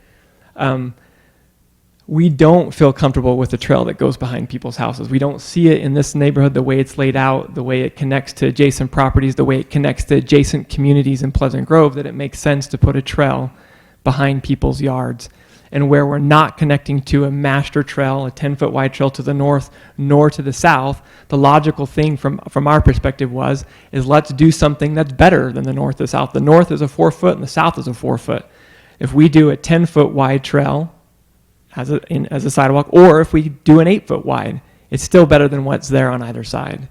We don't feel comfortable with the trail that goes behind people's houses. We don't see it in this neighborhood the way it's laid out, the way it connects to adjacent properties, the way it connects to adjacent communities in Pleasant Grove, that it makes sense to put a trail behind people's yards. And where we're not connecting to a master trail, a 10-foot wide trail to the north, nor to the south, the logical thing from our perspective is let's do something that's better than the north to south. The north is a 4-foot and the south is a 4-foot. If we do a 10-foot wide trail as a sidewalk, or if we do an 8-foot wide, it's still better than what's there on either side.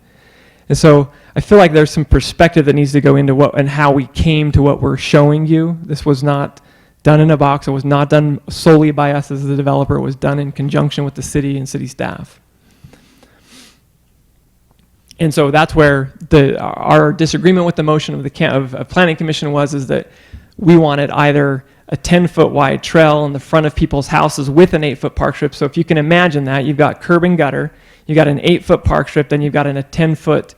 And so I feel like there's some perspective that needs to go into what and how we came to what we're showing you. This was not done in a box. It was not done solely by us as the developer. It was done in conjunction with the city and city staff. And so that's where our disagreement with the motion of the Planning Commission is that we wanted either a 10-foot wide trail in the front of people's houses with an 8-foot park strip. So if you can imagine that, you've got curb and gutter, you got an 8-foot park strip, then you've got a 10-foot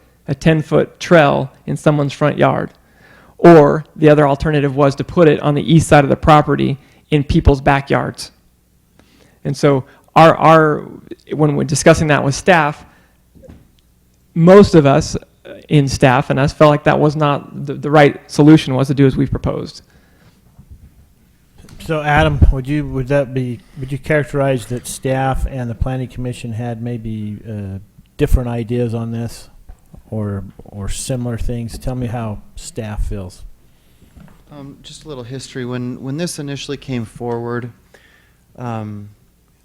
trail in someone's front yard. Or the other alternative was to put it on the east side of the property in people's backyards. And so when we're discussing that with staff, most of us in staff and us felt like that was not the right solution was to do as we've proposed. So Adam, would you characterize that staff and the planning commission had maybe different ideas on this or similar things? Tell me how staff feels. Just a little history. When this initially came forward,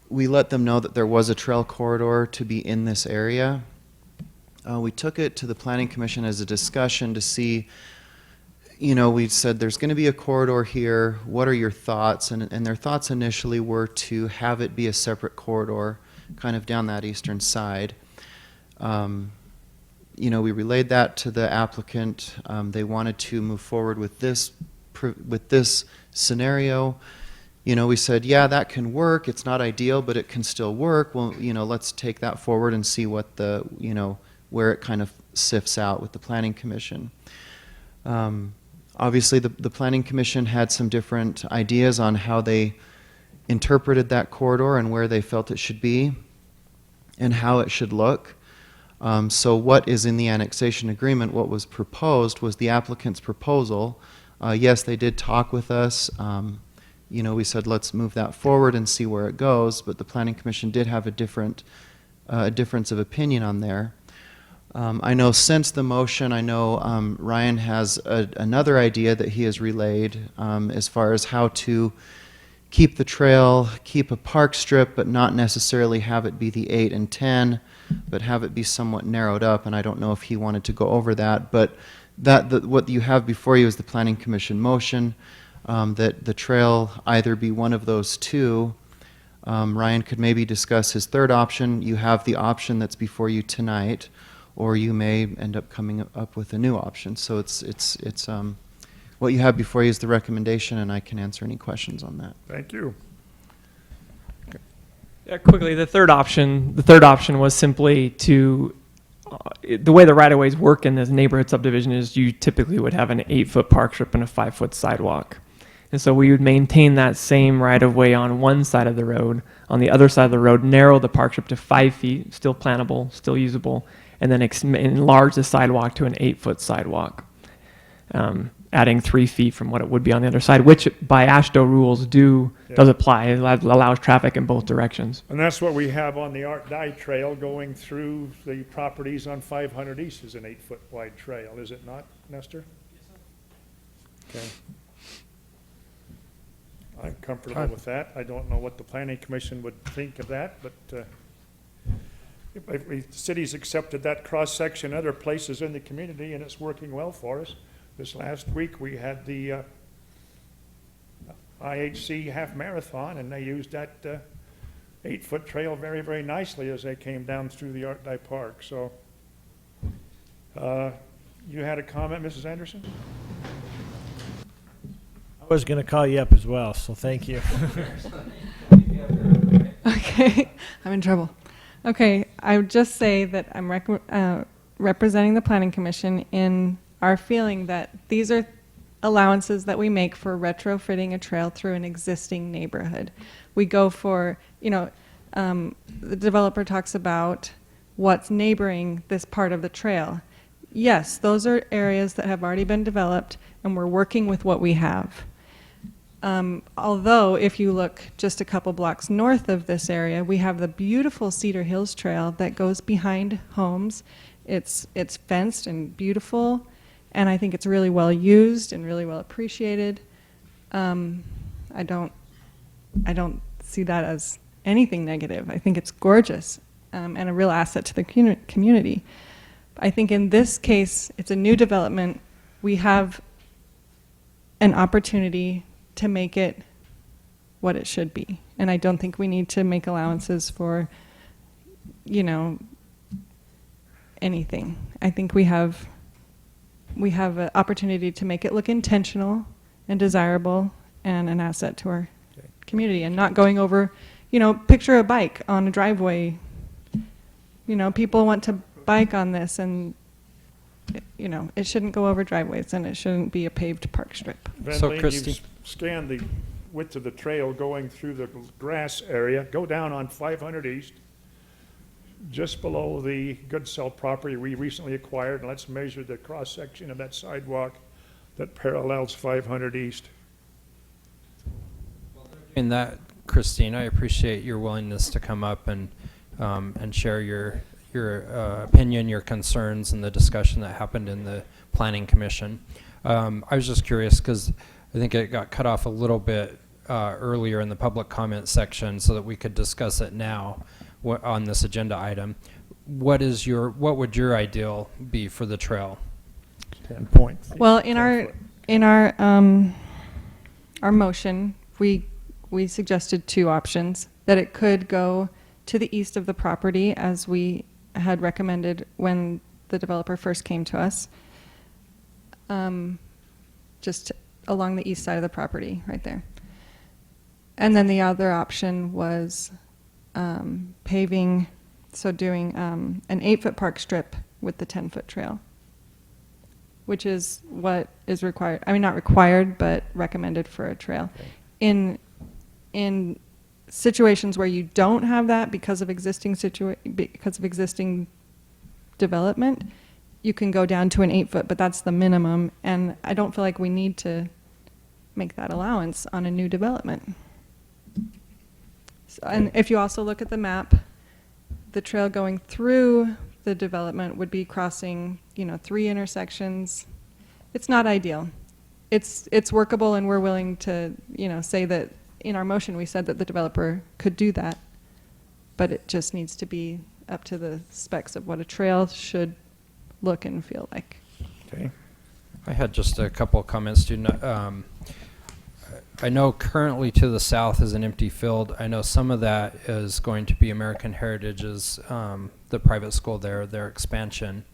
we let them know that there was a trail corridor to be in this area. We took it to the planning commission as a discussion to see, we said there's going to be a corridor here. What are your thoughts? And their thoughts initially were to have it be a separate corridor, kind of down that eastern side. We relayed that to the applicant. They wanted to move forward with this scenario. We said, yeah, that can work. It's not ideal, but it can still work. Well, let's take that forward and see what where it kind of sifts out with the planning commission. Obviously, the Planning Commission had some different ideas on how they interpreted that corridor and where they felt it should be and how it should look. So what is in the annexation agreement, what was proposed was the applicant's proposal. Yes, they did talk with us. We said, let's move that forward and see where it goes, but the Planning Commission did have a difference of opinion on there. I know since the motion, Ryan has another idea that he has relayed as far as how to keep the trail, keep a park strip, but not necessarily have it be the 8 and 10, but have it be somewhat narrowed up. And I don't know if he wanted to go over that, but what you have before you is the Planning Commission motion, that the trail either be one of those two. Ryan could maybe discuss his third option. You have the option that's before you tonight, or you may end up coming up with a new option. So it's what you have before you is the recommendation, and I can answer any questions on that. Thank you. Yeah, quickly, the third option was simply to, the way the right-of-ways work in this neighborhood subdivision is you typically would have an 8-foot park strip and a 5-foot sidewalk. And so we would maintain that same right-of-way on one side of the road. On the other side of the road, narrow the park strip to 5 feet, still plannable, still usable, and then enlarge the sidewalk to an 8-foot sidewalk, adding 3 feet from what it would be on the other side, which by AASHTO rules does apply. It allows traffic in both directions. And that's what we have on the Art Dye Trail going through the properties on 500 East is an 8-foot wide trail, is it not, Nestor? Okay. I'm comfortable with that. I don't know what the planning commission would think of that, but if the city's accepted that cross-section other places in the community and it's working well for us. This last week we had the IHC half marathon and they used that 8-foot trail very, very nicely as they came down through the Art Dye Park. So you had a comment, Mrs. Anderson? I was going to call you up as well, so thank you. Okay, I'm in trouble. Okay, I would just say that I'm representing the Planning Commission in our feeling that these are allowances that we make for retrofitting a trail through an existing neighborhood. We go for, the developer talks about what's neighboring this part of the trail. Yes, those are areas that have already been developed and we're working with what we have. Although, if you look just a couple blocks north of this area, we have the beautiful Cedar Hills Trail that goes behind homes. It's fenced and beautiful, and I think it's really well used and really well appreciated. I don't see that as anything negative. I think it's gorgeous and a real asset to the community. I think in this case, it's a new development. We have an opportunity to make it what it should be. And I don't think we need to make allowances for, anything. I think we have an opportunity to make it look intentional and desirable and an asset to our community and not going over, picture a bike on a driveway. People want to bike on this and it shouldn't go over driveways and it shouldn't be a paved park strip. So Christy, you've scanned the width of the trail going through the grass area. Go down on 500 East, just below the Goodsell property we recently acquired, and let's measure the cross-section of that sidewalk that parallels 500 East. In that, Christine, I appreciate your willingness to come up and share your opinion, your concerns, and the discussion that happened in the Planning Commission. I was just curious because I think it got cut off a little bit earlier in the public comment section so that we could discuss it now on this agenda item. What would your ideal be for the trail? 10 points. Well, in our motion, we suggested two options: that it could go to the east of the property, as we had recommended when the developer first came to us, just along the east side of the property, right there. And then the other option was paving, so doing an 8-foot park strip with the 10-foot trail, which is what is required. I mean, not required, but recommended for a trail. Okay. In situations where you don't have that because of existing development, you can go down to an 8-foot, but that's the minimum, and I don't feel like we need to make that allowance on a new development. So, and if you also look at the map, the trail going through the development would be crossing, 3 intersections. It's not ideal. It's workable, and we're willing to, say that in our motion we said that the developer could do that, but it just needs to be up to the specs of what a trail should look and feel like. Okay. I had just a couple of comments to I know currently to the south is an empty field. I know some of that is going to be American Heritage's, the private school there, their expansion.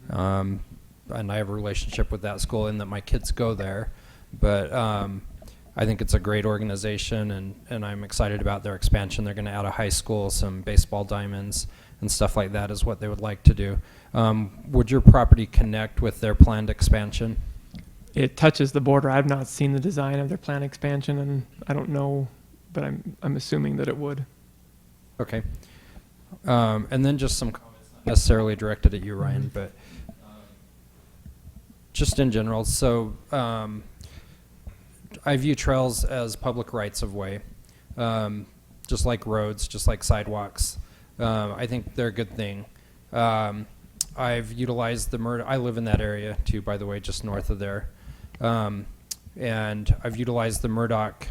And I have a relationship with that school in that my kids go there. But I think it's a great organization, and I'm excited about their expansion. They're going to add a high school, some baseball diamonds, and stuff like that is what they would like to do. Would your property connect with their planned expansion? it touches the border. I've not seen the design of their plan expansion, and I don't know, but I'm assuming that it would. Okay. And then just some comments, not necessarily directed at you, Ryan, but just in general. So I view trails as public rights of way, just like roads, just like sidewalks. I think they're a good thing. I've utilized I live in that area too, by the way, just north of there. And I've utilized the Murdoch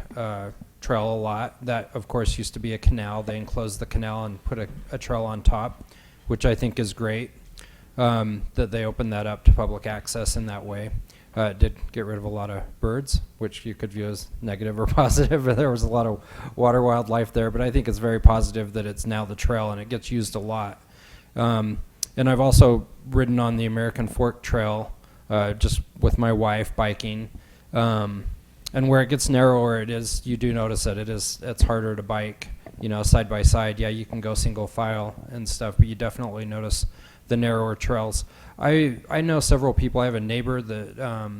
Trail a lot. That, of course, used to be a canal. They enclosed the canal and put a trail on top, which I think is great, that they opened that up to public access in that way. It did get rid of a lot of birds, which you could view as negative or positive. There was a lot of water wildlife there, but I think it's very positive that it's now the trail and it gets used a lot. And I've also ridden on the American Fork Trail just with my wife biking. And where it gets narrower, you do notice that it's harder to bike, side by side. Yeah, you can go single file and stuff, but you definitely notice the narrower trails. I know several people. I have a neighbor that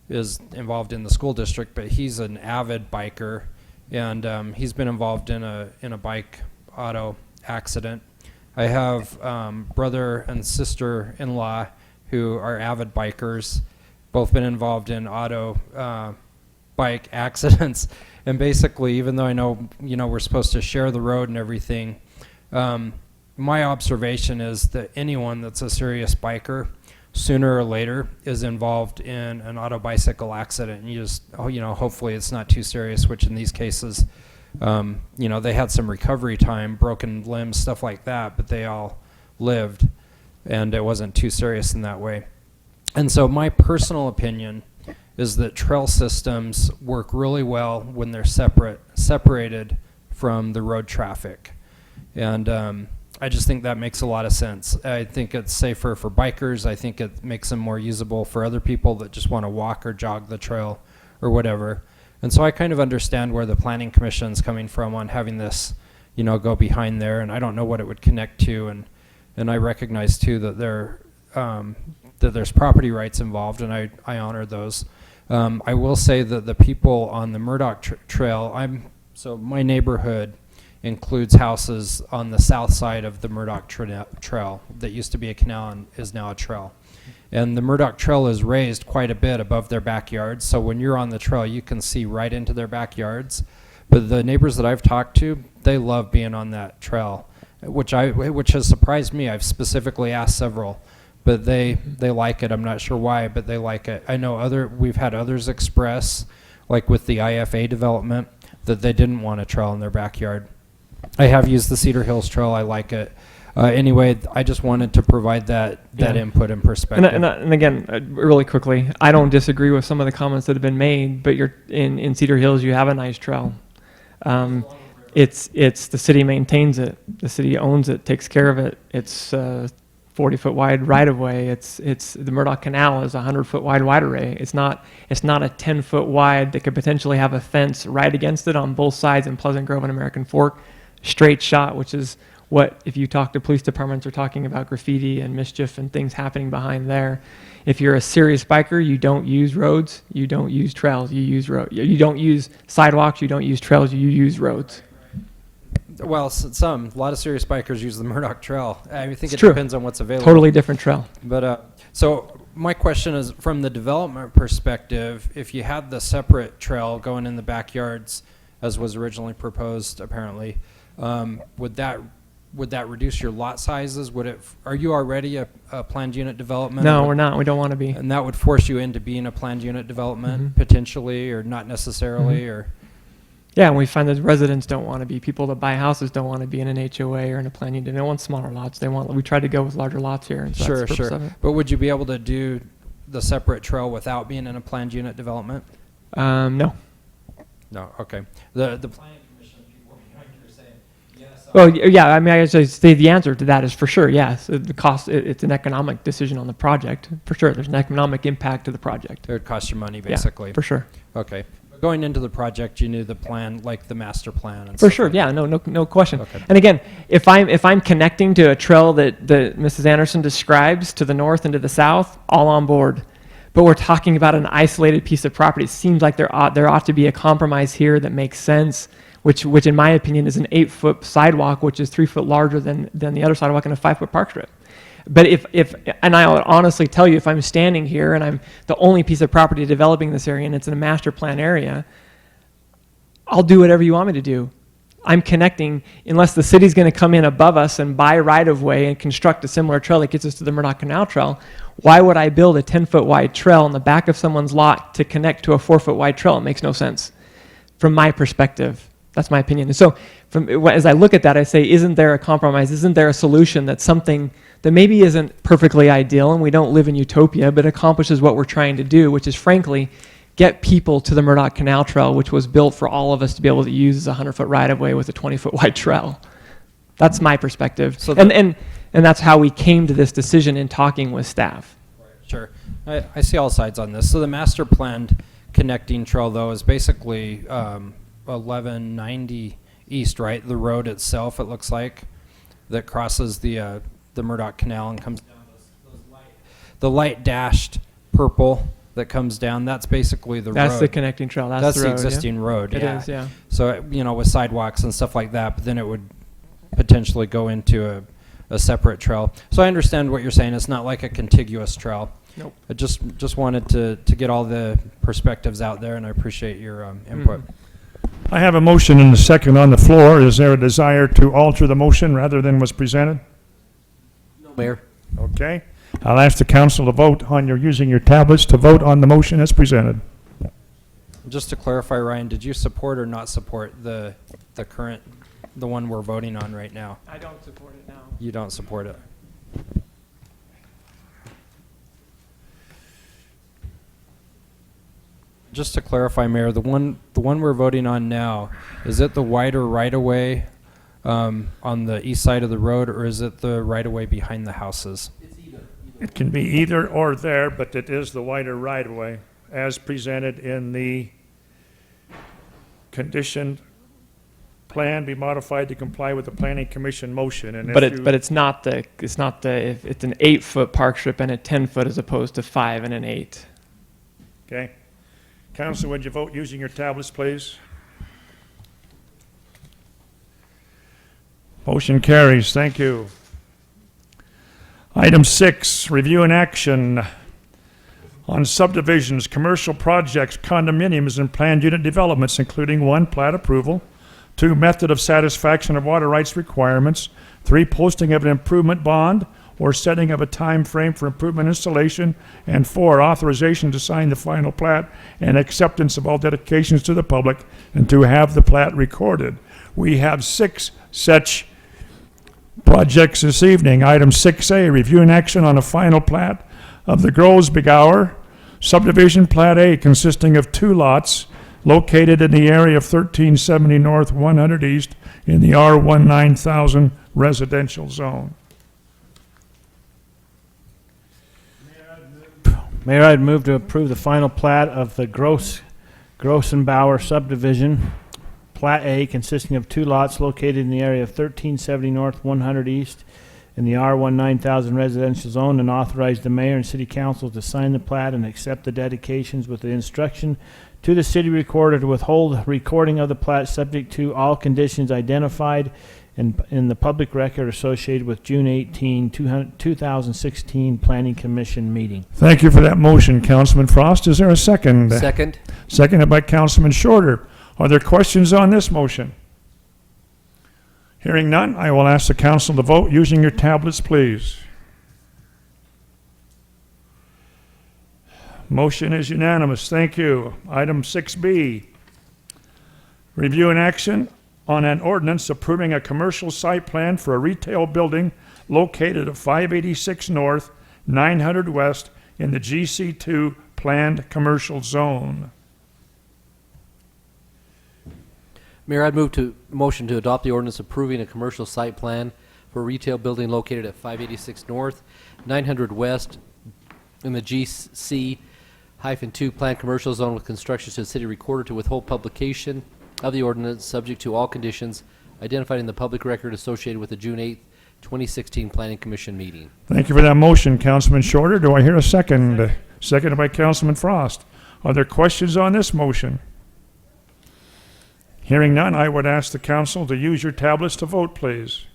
is involved in the school district, but he's an avid biker, and he's been involved in a bike auto accident. I have brother and sister-in-law who are avid bikers, both been involved in auto bike accidents. And basically, even though I know, we're supposed to share the road and everything, my observation is that anyone that's a serious biker, sooner or later, is involved in an auto bicycle accident. And you just, hopefully it's not too serious, which in these cases, they had some recovery time, broken limbs, stuff like that, but they all lived, and it wasn't too serious in that way. And so my personal opinion is that trail systems work really well when they're separated from the road traffic. And I just think that makes a lot of sense. I think it's safer for bikers. I think it makes them more usable for other people that just want to walk or jog the trail or whatever. And so I kind of understand where the Planning Commission's coming from on having this, go behind there. And I don't know what it would connect to. And I recognize too that that there's property rights involved, and I honor those. I will say that the people on the Murdoch Trail, so my neighborhood includes houses on the south side of the Murdoch Trail that used to be a canal and is now a trail. And the Murdoch Trail is raised quite a bit above their backyards, so when you're on the trail, you can see right into their backyards. But the neighbors that I've talked to, they love being on that trail, which has surprised me. I've specifically asked several, but they like it. I'm not sure why, but they like it. I know we've had others express, like with the IFA development, that they didn't want a trail in their backyard. I have used the Cedar Hills Trail. I like it. Anyway, I just wanted to provide that input and perspective. And again, really quickly, I don't disagree with some of the comments that have been made, but you're in Cedar Hills, you have a nice trail. It's the city maintains it. The city owns it, takes care of it. It's 40-foot wide right-of-way. It's the Murdoch Canal is a 100-foot wide right-of-way. It's not a 10-foot wide that could potentially have a fence right against it on both sides in Pleasant Grove and American Fork. Straight shot, which is what, if you talk to police departments, are talking about graffiti and mischief and things happening behind there. If you're a serious biker, you don't use roads, you don't use trails, you use you don't use sidewalks, you don't use trails, you use roads. Well, a lot of serious bikers use the Murdoch Trail. I think It's it true. depends on what's available. Totally different trail. But so my question is, from the development perspective, if you had the separate trail going in the backyards, as was originally proposed, apparently, would that reduce your lot sizes? Are you already a planned unit development? No, we're not. We don't want to be. And that would force you into being a planned unit development, potentially, or not necessarily, or. Yeah, and we find that residents don't want to be. People that buy houses don't want to be in an HOA or in a planned unit. They don't want smaller lots. We try to go with larger lots here. And so Sure, that's the purpose sure. of it. But would you be able to do the separate trail without being in a planned unit development? No. No, okay. The planning commission people are saying yes. Well, yeah, I mean, I say the answer to that is for sure, yes. The cost, it's an economic decision on the project. For sure, there's an economic impact to the project. It would cost you money, basically. Yeah, for sure. Okay. But going into the project, you knew the plan, like the master plan and For stuff sure, like yeah, that. no question. Okay. And again, if I'm connecting to a trail that Mrs. Anderson describes to the north and to the south, all on board. but we're talking about an isolated piece of property. It seems like there ought to be a compromise here that makes sense, which in my opinion is an 8-foot sidewalk, which is 3 foot larger than the other sidewalk, and a 5-foot park strip. But and I would honestly tell you, if I'm standing here and I'm the only piece of property developing this area and it's in a master plan area, I'll do whatever you want me to do. I'm connecting, unless the city's going to come in above us and buy right of way and construct a similar trail that gets us to the Murdoch Canal Trail. Why would I build a 10-foot wide trail in the back of someone's lot to connect to a 4-foot wide trail? It makes no sense from my perspective. That's my opinion. And so as I look at that, I say, isn't there a compromise? Isn't there a solution that's something that maybe isn't perfectly ideal, and we don't live in utopia, but accomplishes what we're trying to do, which is frankly get people to the Murdoch Canal Trail, which was built for all of us to be able to use as a 100-foot right-of-way with a 20-foot wide trail. That's my perspective. So and that's how we came to this decision in talking with staff. Sure. I see all sides on this. So the master planned connecting trail, though, is basically 1190 East, right? The road itself, it looks like, that crosses the Murdoch Canal and comes down the light dashed purple that comes down. That's basically the road. That's the connecting trail. That's the road, existing road. It is, yeah. So, with sidewalks and stuff like that, but then it would potentially go into a separate trail. So I understand what you're saying. It's not like a contiguous trail. Nope. I just wanted to get all the perspectives out there, and I appreciate your input. I have a motion and a second on the floor. Is there a desire to alter the motion rather than was presented? No, Mayor. Okay. I'll ask the council to vote on using your tablets to vote on the motion as presented. Just to clarify, Ryan, did you support or not support the one we're voting on right now? I don't support it now. You don't support it. Just to clarify, Mayor, the one we're voting on now, is it the wider right-of-way on the east side of the road, or is it the right-of-way behind the houses? It can be either or there, but it is the wider right-of-way as presented in the conditioned plan be modified to comply with the planning commission motion. And But it's not if it's an 8-foot park strip and a 10-foot as opposed to 5 and an 8. Okay. Council, would you vote using your tablets, please? Motion carries. Thank you. Item 6, review and action on subdivisions, commercial projects, condominiums, and planned unit developments, including 1, plat approval, 2, method of satisfaction of water rights requirements, 3, posting of an improvement bond or setting of a time frame for improvement installation, and 4, authorization to sign the final plat and acceptance of all dedications to the public and to have the plat recorded. We have 6 such projects this evening. Item 6A, review and action on a final plat of the Grosbegower subdivision, Plat A, consisting of 2 lots located in the area of 1370 North, 100 East in the R19000 residential zone. Mayor, I'd move to approve the final plat of the Grossenbauer subdivision, Plat A, consisting of 2 lots located in the area of 1370 North, 100 East in the R19000 residential zone, and authorize the mayor and city council to sign the plat and accept the dedications with the instruction to the city recorder to withhold recording of the plat subject to all conditions identified in the public record associated with June 18, 2016 Planning Commission meeting. Thank you for that motion, Councilman Frost. Is there a second? Second. Seconded by Councilman Shorter. Are there questions on this motion? Hearing none, I will ask the council to vote using your tablets, please. Motion is unanimous. Thank you. Item 6B, review and action on an ordinance approving a commercial site plan for a retail building located at 586 North, 900 West in the GC2 planned commercial zone. Mayor, I'd motion to adopt the ordinance approving a commercial site plan for a retail building located at 586 North, 900 West in the GC-2 planned commercial zone with construction to the city recorder to withhold publication of the ordinance subject to all conditions identified in the public record associated with the June 8, 2016 Planning Commission meeting. Thank you for that motion, Councilman Shorter. Do I hear a second? seconded by Councilman Frost. Are there questions on this motion? Hearing none, I would ask the council to use your tablets to vote, please.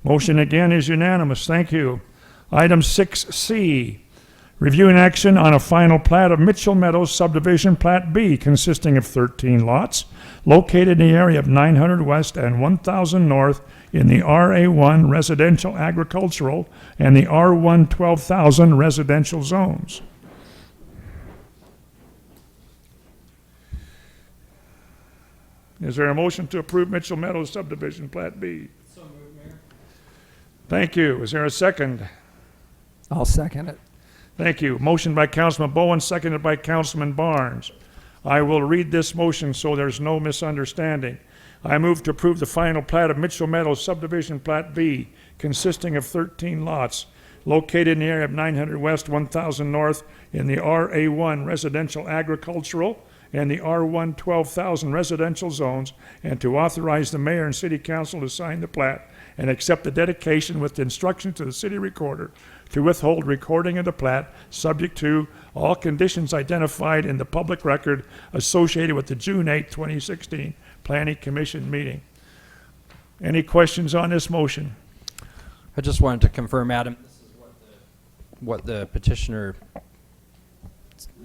Motion again is unanimous. Thank you. Item 6C, review and action on a final plat of Mitchell Meadows Subdivision Plat B consisting of 13 lots located in the area of 900 West and 1000 North in the RA1 Residential Agricultural and the R1 12,000 Residential zones. Is there a motion to approve Mitchell Meadows Subdivision Plat B? So moved, Mayor. Thank you. Is there a second? I'll second it. Thank you. Motion by Councilman Bowen, seconded by Councilman Barnes. I will read this motion so there's no misunderstanding. I move to approve the final plat of Mitchell Meadows Subdivision Plat B, consisting of 13 lots, located in the area of 900 West, 1000 North, in the RA1 Residential Agricultural and the R1 12,000 Residential zones, and to authorize the mayor and city council to sign the plat and accept the dedication with instructions to the city recorder to withhold recording of the plat, subject to all conditions identified in the public record associated with the June 8, 2016 Planning Commission meeting. Any questions on this motion? I just wanted to confirm, Adam, this is what the petitioner.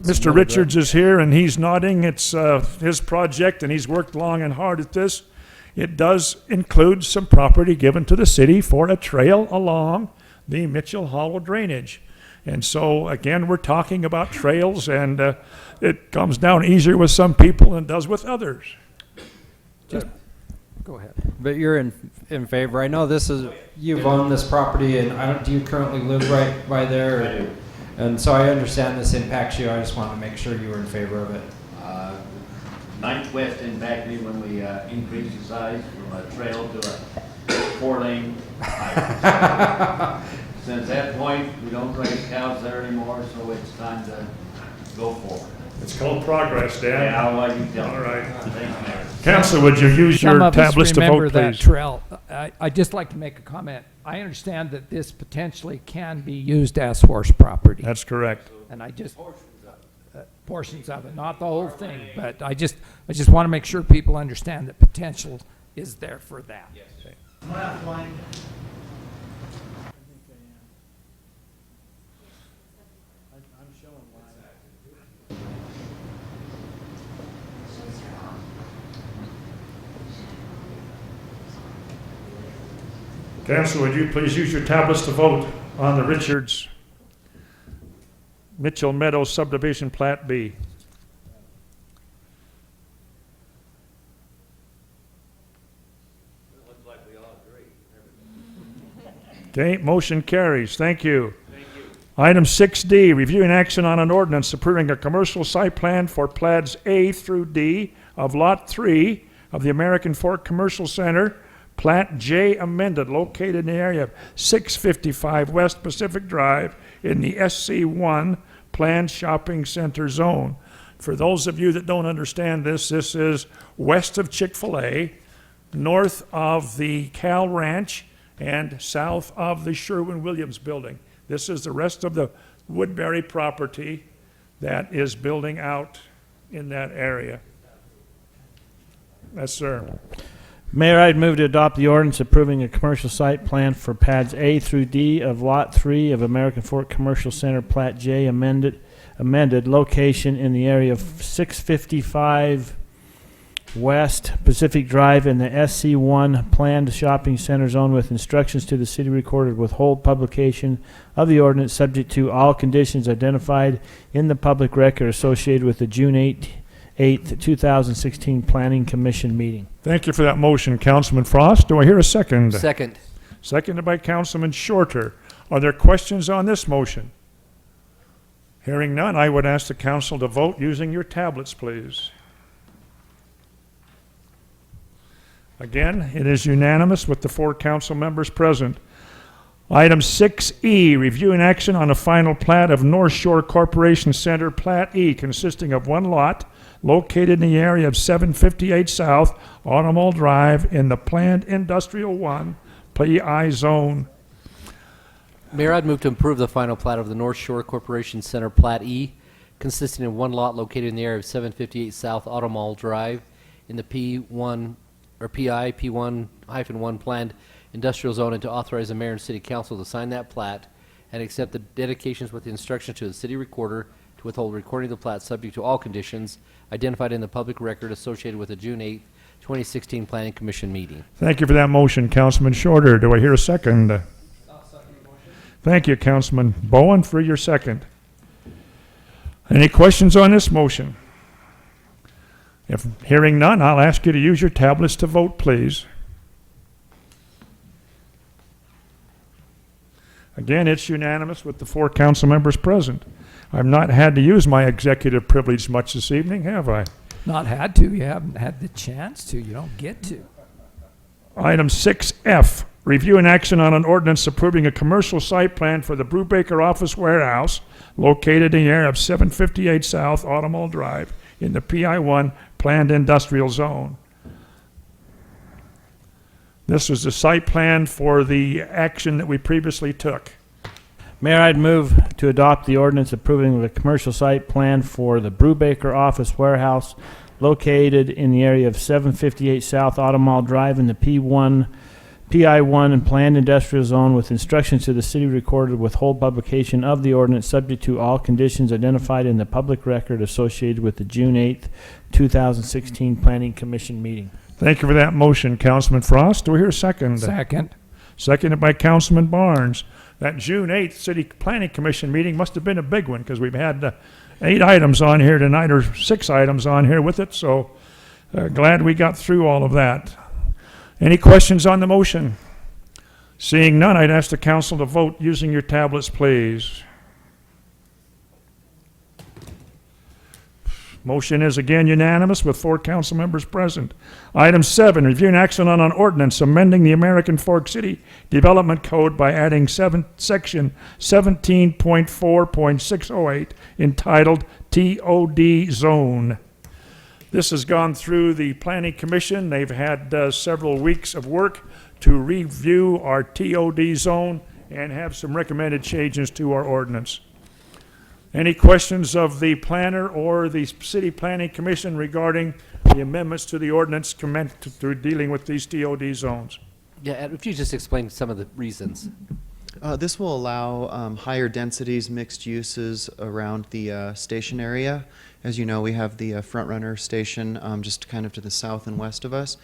Mr. Richards is here and he's nodding. It's his project and he's worked long and hard at this. It does include some property given to the city for a trail along the Mitchell Hollow drainage. And so, again, we're talking about trails, and it comes down easier with some people than it does with others. Go ahead. But you're in favor. I know this is, you've owned this property, and do you currently live right by there? I do. And so I understand this impacts you. I just want to make sure you were in favor of it. 9th West impacted me when we increased the size from a trail to a 4-lane highway. Since that point, we don't raise cows there anymore, so it's time to go forward. It's called progress, Dan. Yeah, I'll let you tell. All right. Thank you, Mayor. Council, would you use your tablets to vote, remember that please? trail. I'd just like to make a comment. I understand that this potentially can be used as horse property. That's correct. And I just, portions of it, not the whole thing, but I just want to make sure people understand that potential is there for that. Yes. Council, would you please use your tablets to vote on the Richards Mitchell Meadows Subdivision Plat B? Looks like we all agree. Okay, motion carries. Thank you. Item 6D, review and action on an ordinance approving a commercial site plan for plats A through D of Lot 3 of the American Fork Commercial Center, Plat J amended, located in the area of 655 West Pacific Drive in the SC1 Planned Shopping Center Zone. For those of you that don't understand this, this is west of Chick-fil-A, north of the Cal Ranch, and south of the Sherwin-Williams building. This is the rest of the Woodbury property that is building out in that area. Yes, sir. Mayor, I'd move to adopt the ordinance approving a commercial site plan for pads A through D of Lot 3 of American Fork Commercial Center, Plat J amended, location in the area of 655 West Pacific Drive in the SC1 Planned Shopping Center Zone, with instructions to the city recorder to withhold publication of the ordinance subject to all conditions identified in the public record associated with the June 8th, 2016 Planning Commission meeting. Thank you for that motion, Councilman Frost. Do I hear a second? Second. Seconded by Councilman Shorter. Are there questions on this motion? Hearing none, I would ask the council to vote using your tablets, please. Again, it is unanimous with the 4 council members present. Item 6E, review and action on a final plat of North Shore Corporation Center, Plat E, consisting of 1 lot located in the area of 758 South Automall Drive in the Planned Industrial 1 PI zone. Mayor, I'd move to approve the final plat of the North Shore Corporation Center Plat E, consisting of one lot located in the area of 758 South Auto Mall Drive in the P1 or PI P1-1 planned industrial zone, and to authorize the mayor and city council to sign that plat and accept the dedications with the instructions to the city recorder to withhold recording of the plat subject to all conditions identified in the public record associated with the June 8, 2016 Planning Commission meeting. Thank you for that motion, Councilman Shorter. Do I hear a second? Thank you, Councilman Bowen, for your second. Any questions on this motion? If hearing none, I'll ask you to use your tablets to vote, please. Again, it's unanimous with the 4 council members present. I've not had to use my executive privilege much this evening, have I? Not had to. You haven't had the chance to. You don't get to. Item 6F, review and action on an ordinance approving a commercial site plan for the Brubaker Office Warehouse located in the area of 758 South Auto Mall Drive in the PI1 Planned Industrial Zone. This was the site plan for the action that we previously took. Mayor, I'd move to adopt the ordinance approving the commercial site plan for the Brubaker Office Warehouse located in the area of 758 South Auto Mall Drive in the PI1 and Planned Industrial Zone, with instructions to the city recorder to withhold publication of the ordinance subject to all conditions identified in the public record associated with the June 8th, 2016 Planning Commission meeting. Thank you for that motion, Councilman Frost. Do we hear a second? Second. Seconded by Councilman Barnes. That June 8th City Planning Commission meeting must have been a big one, because we've had 8 items on here tonight, or 6 items on here with it, so glad we got through all of that. Any questions on the motion? Seeing none, I'd ask the council to vote using your tablets, please. Motion is again unanimous with 4 council members present. Item 7, review and action on an ordinance amending the American Fork City Development Code by adding section 17.4.608 entitled TOD Zone. This has gone through the Planning Commission. They've had several weeks of work to review our TOD zone and have some recommended changes to our ordinance. Any questions of the planner or the City Planning Commission regarding the amendments to the ordinance to dealing with these TOD zones? Yeah, Ed, if you just explain some of the reasons. This will allow higher densities, mixed uses around the station area. As you know, we have the Front Runner station just kind of to the south and west of us.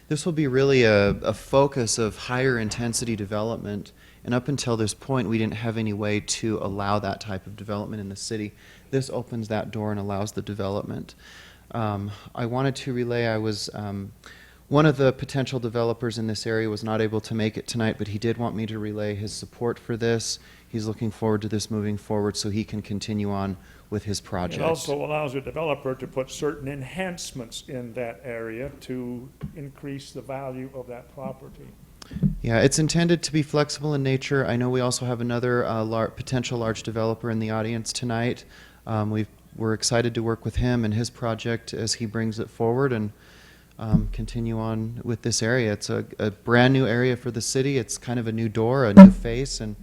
This will be really a focus of higher intensity development, and up until this point we didn't have any way to allow that type of development in the city. This opens that door and allows the development. I wanted to relay, one of the potential developers in this area was not able to make it tonight, but he did want me to relay his support for this. He's looking forward to this moving forward so he can continue on with his project. It also allows a developer to put certain enhancements in that area to increase the value of that property. Yeah, it's intended to be flexible in nature. I know we also have another potential large developer in the audience tonight. We're excited to work with him and his project as he brings it forward and continue on with this area. It's a brand new area for the city. It's kind of a new door, a new face, and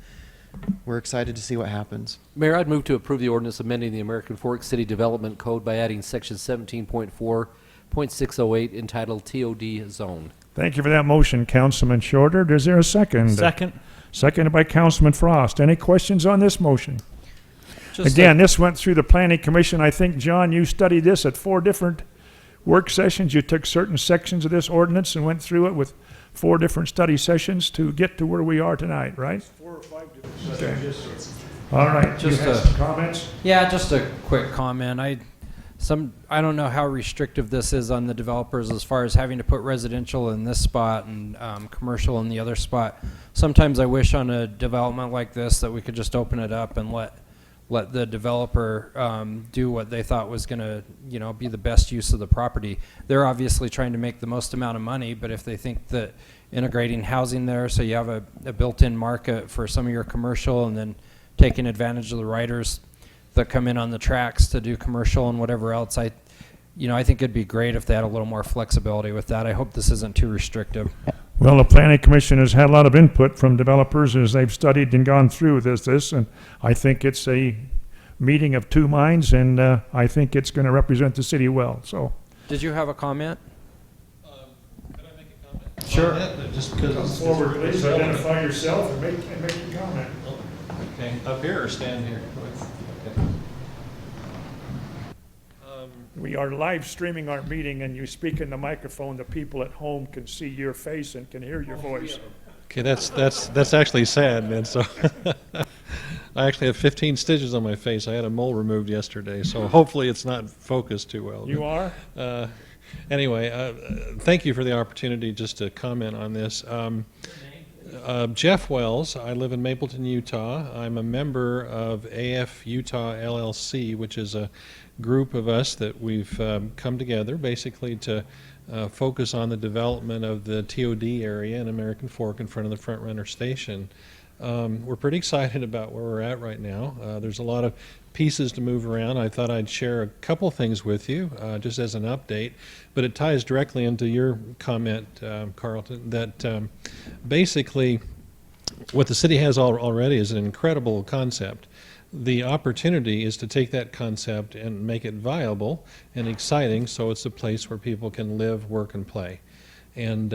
we're excited to see what happens. Mayor, I'd move to approve the ordinance amending the American Fork City Development Code by adding section 17.4.608 entitled TOD Zone. Thank you for that motion, Councilman Shorter. Is there a second? Second. Seconded by Councilman Frost. Any questions on this motion? Just Again, this went through the Planning Commission. I think, John, you studied this at 4 different work sessions. You took certain sections of this ordinance and went through it with 4 different study sessions to get to where we are tonight, right? 4 or 5 different Okay. studies. All right. Just you have some comments? Yeah, just a quick comment. I don't know how restrictive this is on the developers as far as having to put residential in this spot and commercial in the other spot. Sometimes I wish on a development like this that we could just open it up and let the developer do what they thought was going to, be the best use of the property. They're obviously trying to make the most amount of money, but if they think that integrating housing there so you have a built-in market for some of your commercial and then taking advantage of the riders that come in on the tracks to do commercial and whatever else, I think it'd be great if they had a little more flexibility with that. I hope this isn't too restrictive. Well, the planning commission has had a lot of input from developers as they've studied and gone through this, and I think it's a meeting of two minds, and I think it's going to represent the city well, so. Did you have a comment? Could I make a comment? Sure. Just because. Come forward, please identify yourself and make your comment. Okay, up here or stand here? We are live streaming our meeting, and you speak in the microphone. The people at home can see your face and can hear your voice. Okay, that's actually sad, man. So I actually have 15 stitches on my face. I had a mole removed yesterday, so hopefully it's not focused too well. You are? Anyway, thank you for the opportunity just to comment on this. Jeff Wells. I live in Mapleton, Utah. I'm a member of AF Utah LLC, which is a group of us that we've come together basically to focus on the development of the TOD area in American Fork in front of the Front Runner Station. We're pretty excited about where we're at right now. There's a lot of pieces to move around. I thought I'd share a couple things with you just as an update, but it ties directly into your comment, Carlton, that basically what the city has already is an incredible concept. The opportunity is to take that concept and make it viable and exciting so it's a place where people can live, work, and play. And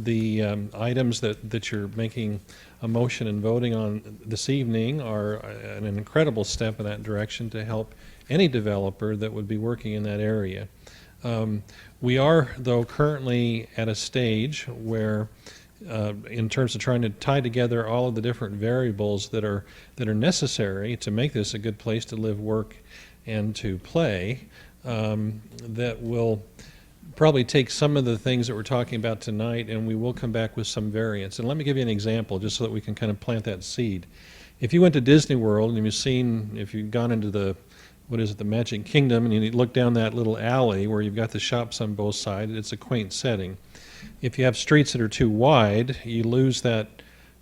the items that you're making a motion and voting on this evening are an incredible step in that direction to help any developer that would be working in that area. We are, though, currently at a stage where in terms of trying to tie together all of the different variables that are necessary to make this a good place to live, work, and to play, that will probably take some of the things that we're talking about tonight, and we will come back with some variants. And let me give you an example just so that we can kind of plant that seed. If you went to Disney World and if you've gone into the Magic Kingdom, and you look down that little alley where you've got the shops on both sides, it's a quaint setting. If you have streets that are too wide, you lose that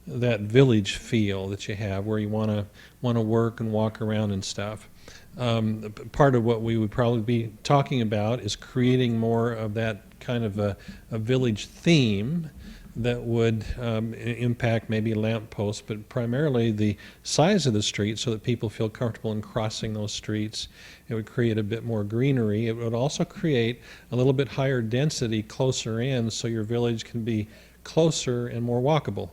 village feel that you have where you want to work and walk around and stuff. Part of what we would probably be talking about is creating more of that kind of a village theme that would impact maybe lampposts, but primarily the size of the street so that people feel comfortable in crossing those streets. It would create a bit more greenery. It would also create a little bit higher density closer in so your village can be closer and more walkable.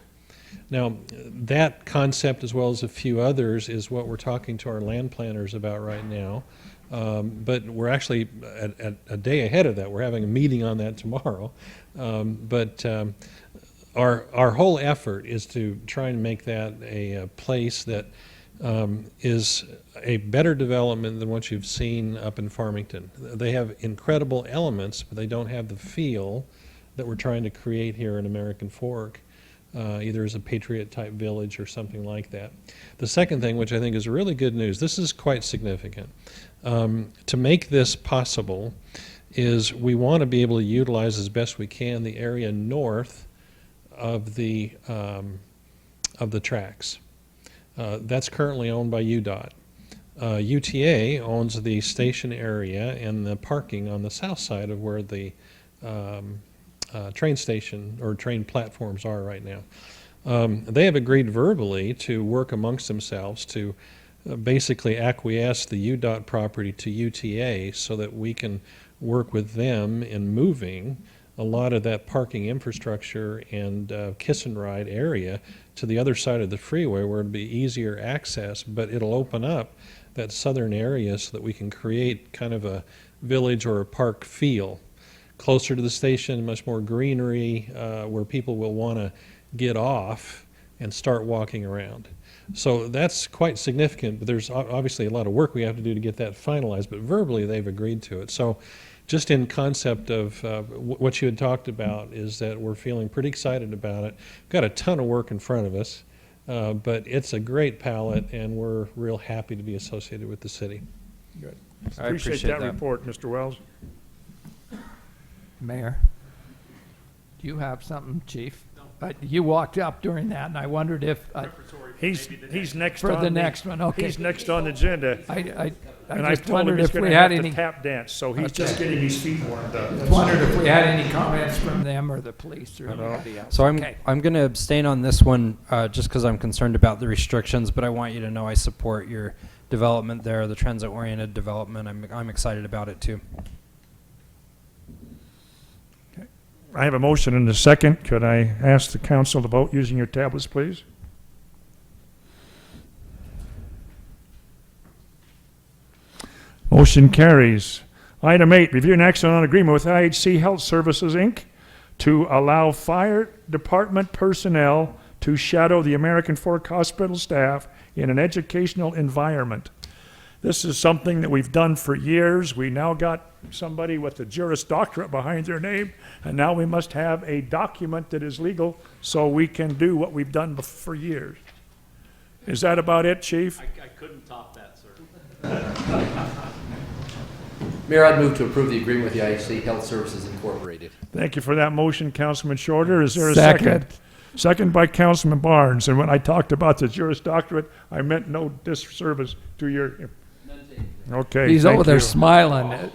Now, that concept, as well as a few others, is what we're talking to our land planners about right now. But we're actually a day ahead of that. We're having a meeting on that tomorrow. Our whole effort is to try and make that a place that is a better development than what you've seen up in Farmington. They have incredible elements, but they don't have the feel that we're trying to create here in American Fork, either as a Patriot-type village or something like that. The second thing, which I think is really good news, this is quite significant. To make this possible is we want to be able to utilize as best we can the area north of the tracks. That's currently owned by UDOT. UTA owns the station area and the parking on the south side of where the train station or train platforms are right now. They have agreed verbally to work amongst themselves to basically acquiesce the UDOT property to UTA so that we can work with them in moving a lot of that parking infrastructure and kiss and ride area to the other side of the freeway where it'll be easier access, but it'll open up that southern area so that we can create kind of a village or a park feel. Closer to the station, much more greenery, where people will want to get off and start walking around. So that's quite significant, but there's obviously a lot of work we have to do to get that finalized, but verbally they've agreed to it. So just in concept of what you had talked about is that we're feeling pretty excited about it. We've got a ton of work in front of us, but it's a great palette, and we're real happy to be associated with the city. Good. I Appreciate that report, Mr. Wells. Mayor, do you have something, Chief? No, You walked up during that, and I wondered if, He's next for on the next one, okay. He's next on the agenda. I And I just told him wondered he's if we gonna had have to any, tap dance, so he's just getting his feet warmed up. just wondered if we had any comments from them or the police or anybody else. So Okay. I'm going to abstain on this one just because I'm concerned about the restrictions, but I want you to know I support your development there, the transit-oriented development. I'm excited about it too. I have a motion and a second. Could I ask the council to vote using your tablets, please? Motion carries. Item 8, review and action on agreement with IHC Health Services, Inc. to allow fire department personnel to shadow the American Fork Hospital staff in an educational environment. This is something that we've done for years. We now got somebody with a Juris Doctorate behind their name, and now we must have a document that is legal so we can do what we've done for years. Is that about it, Chief? I couldn't top that, sir. Mayor, I'd move to approve the agreement with the IHC Health Services Incorporated. Thank you for that motion, Councilman Shorter. Is there a second? Second by Councilman Barnes. And when I talked about the Juris Doctorate, I meant no disservice to your... Okay, He's thank over there you. smiling.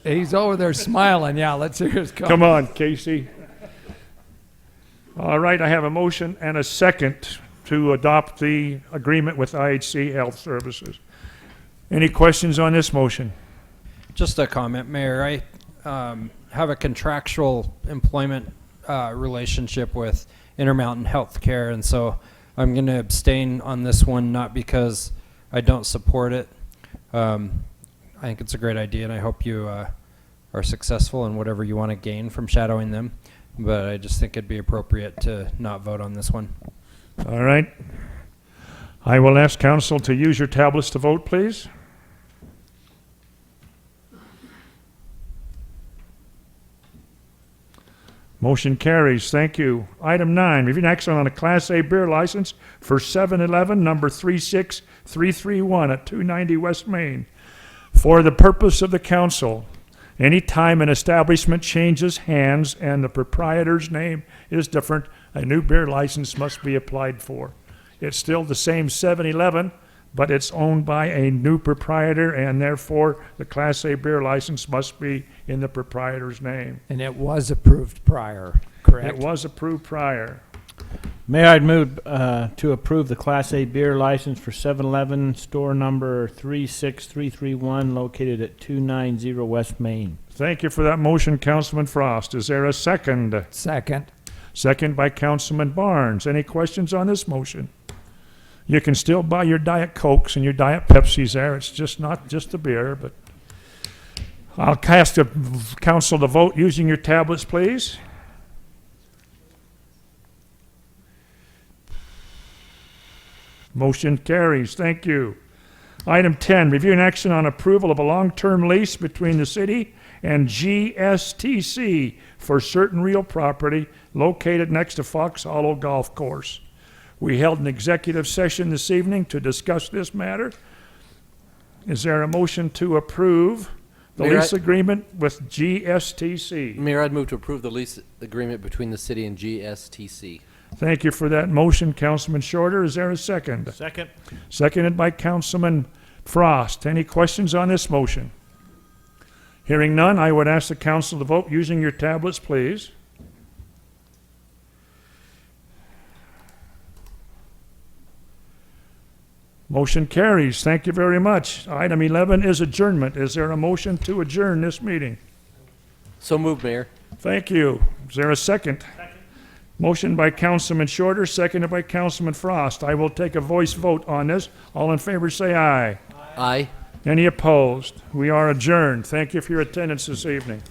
He's over there smiling. Yeah, let's hear his comment. Come on, Casey. All right, I have a motion and a second to adopt the agreement with IHC Health Services. Any questions on this motion? Just a comment, Mayor. I have a contractual employment relationship with Intermountain Healthcare, and so I'm going to abstain on this one, not because I don't support it. I think it's a great idea, and I hope you are successful in whatever you want to gain from shadowing them, but I just think it'd be appropriate to not vote on this one. All right. I will ask council to use your tablets to vote, please. Motion carries. Thank you. Item 9, review and action on a Class A beer license for 7-Eleven number 36331 at 290 West Main. For the purpose of the council, any time an establishment changes hands and the proprietor's name is different, a new beer license must be applied for. It's still the same 7-Eleven, but it's owned by a new proprietor, and therefore the Class A beer license must be in the proprietor's name. And it was approved prior, correct? It was approved prior. Mayor, I'd move to approve the Class A beer license for 7-Eleven, store number 36331, located at 290 West Main. Thank you for that motion, Councilman Frost. Is there a second? Second. Second by Councilman Barnes. Any questions on this motion? You can still buy your Diet Cokes and your Diet Pepsis there. It's just not just the beer, but I'll cast the council to vote using your tablets, please. Motion carries. Thank you. Item 10, review and action on approval of a long-term lease between the city and GSTC for certain real property located next to Fox Hollow Golf Course. We held an executive session this evening to discuss this matter. Is there a motion to approve the Mayor, lease agreement with GSTC? Mayor, I'd move to approve the lease agreement between the city and GSTC. Thank you for that motion, Councilman Shorter. Is there a second? Second. Seconded by Councilman Frost. Any questions on this motion? Hearing none, I would ask the council to vote using your tablets, please. Motion carries. Thank you very much. Item 11 is adjournment. Is there a motion to adjourn this meeting? So moved, Mayor. Thank you. Is there a second? Second. Motion by Councilman Shorter, seconded by Councilman Frost. I will take a voice vote on this. All in favor say aye. Aye. Any opposed? We are adjourned. Thank you for your attendance this evening.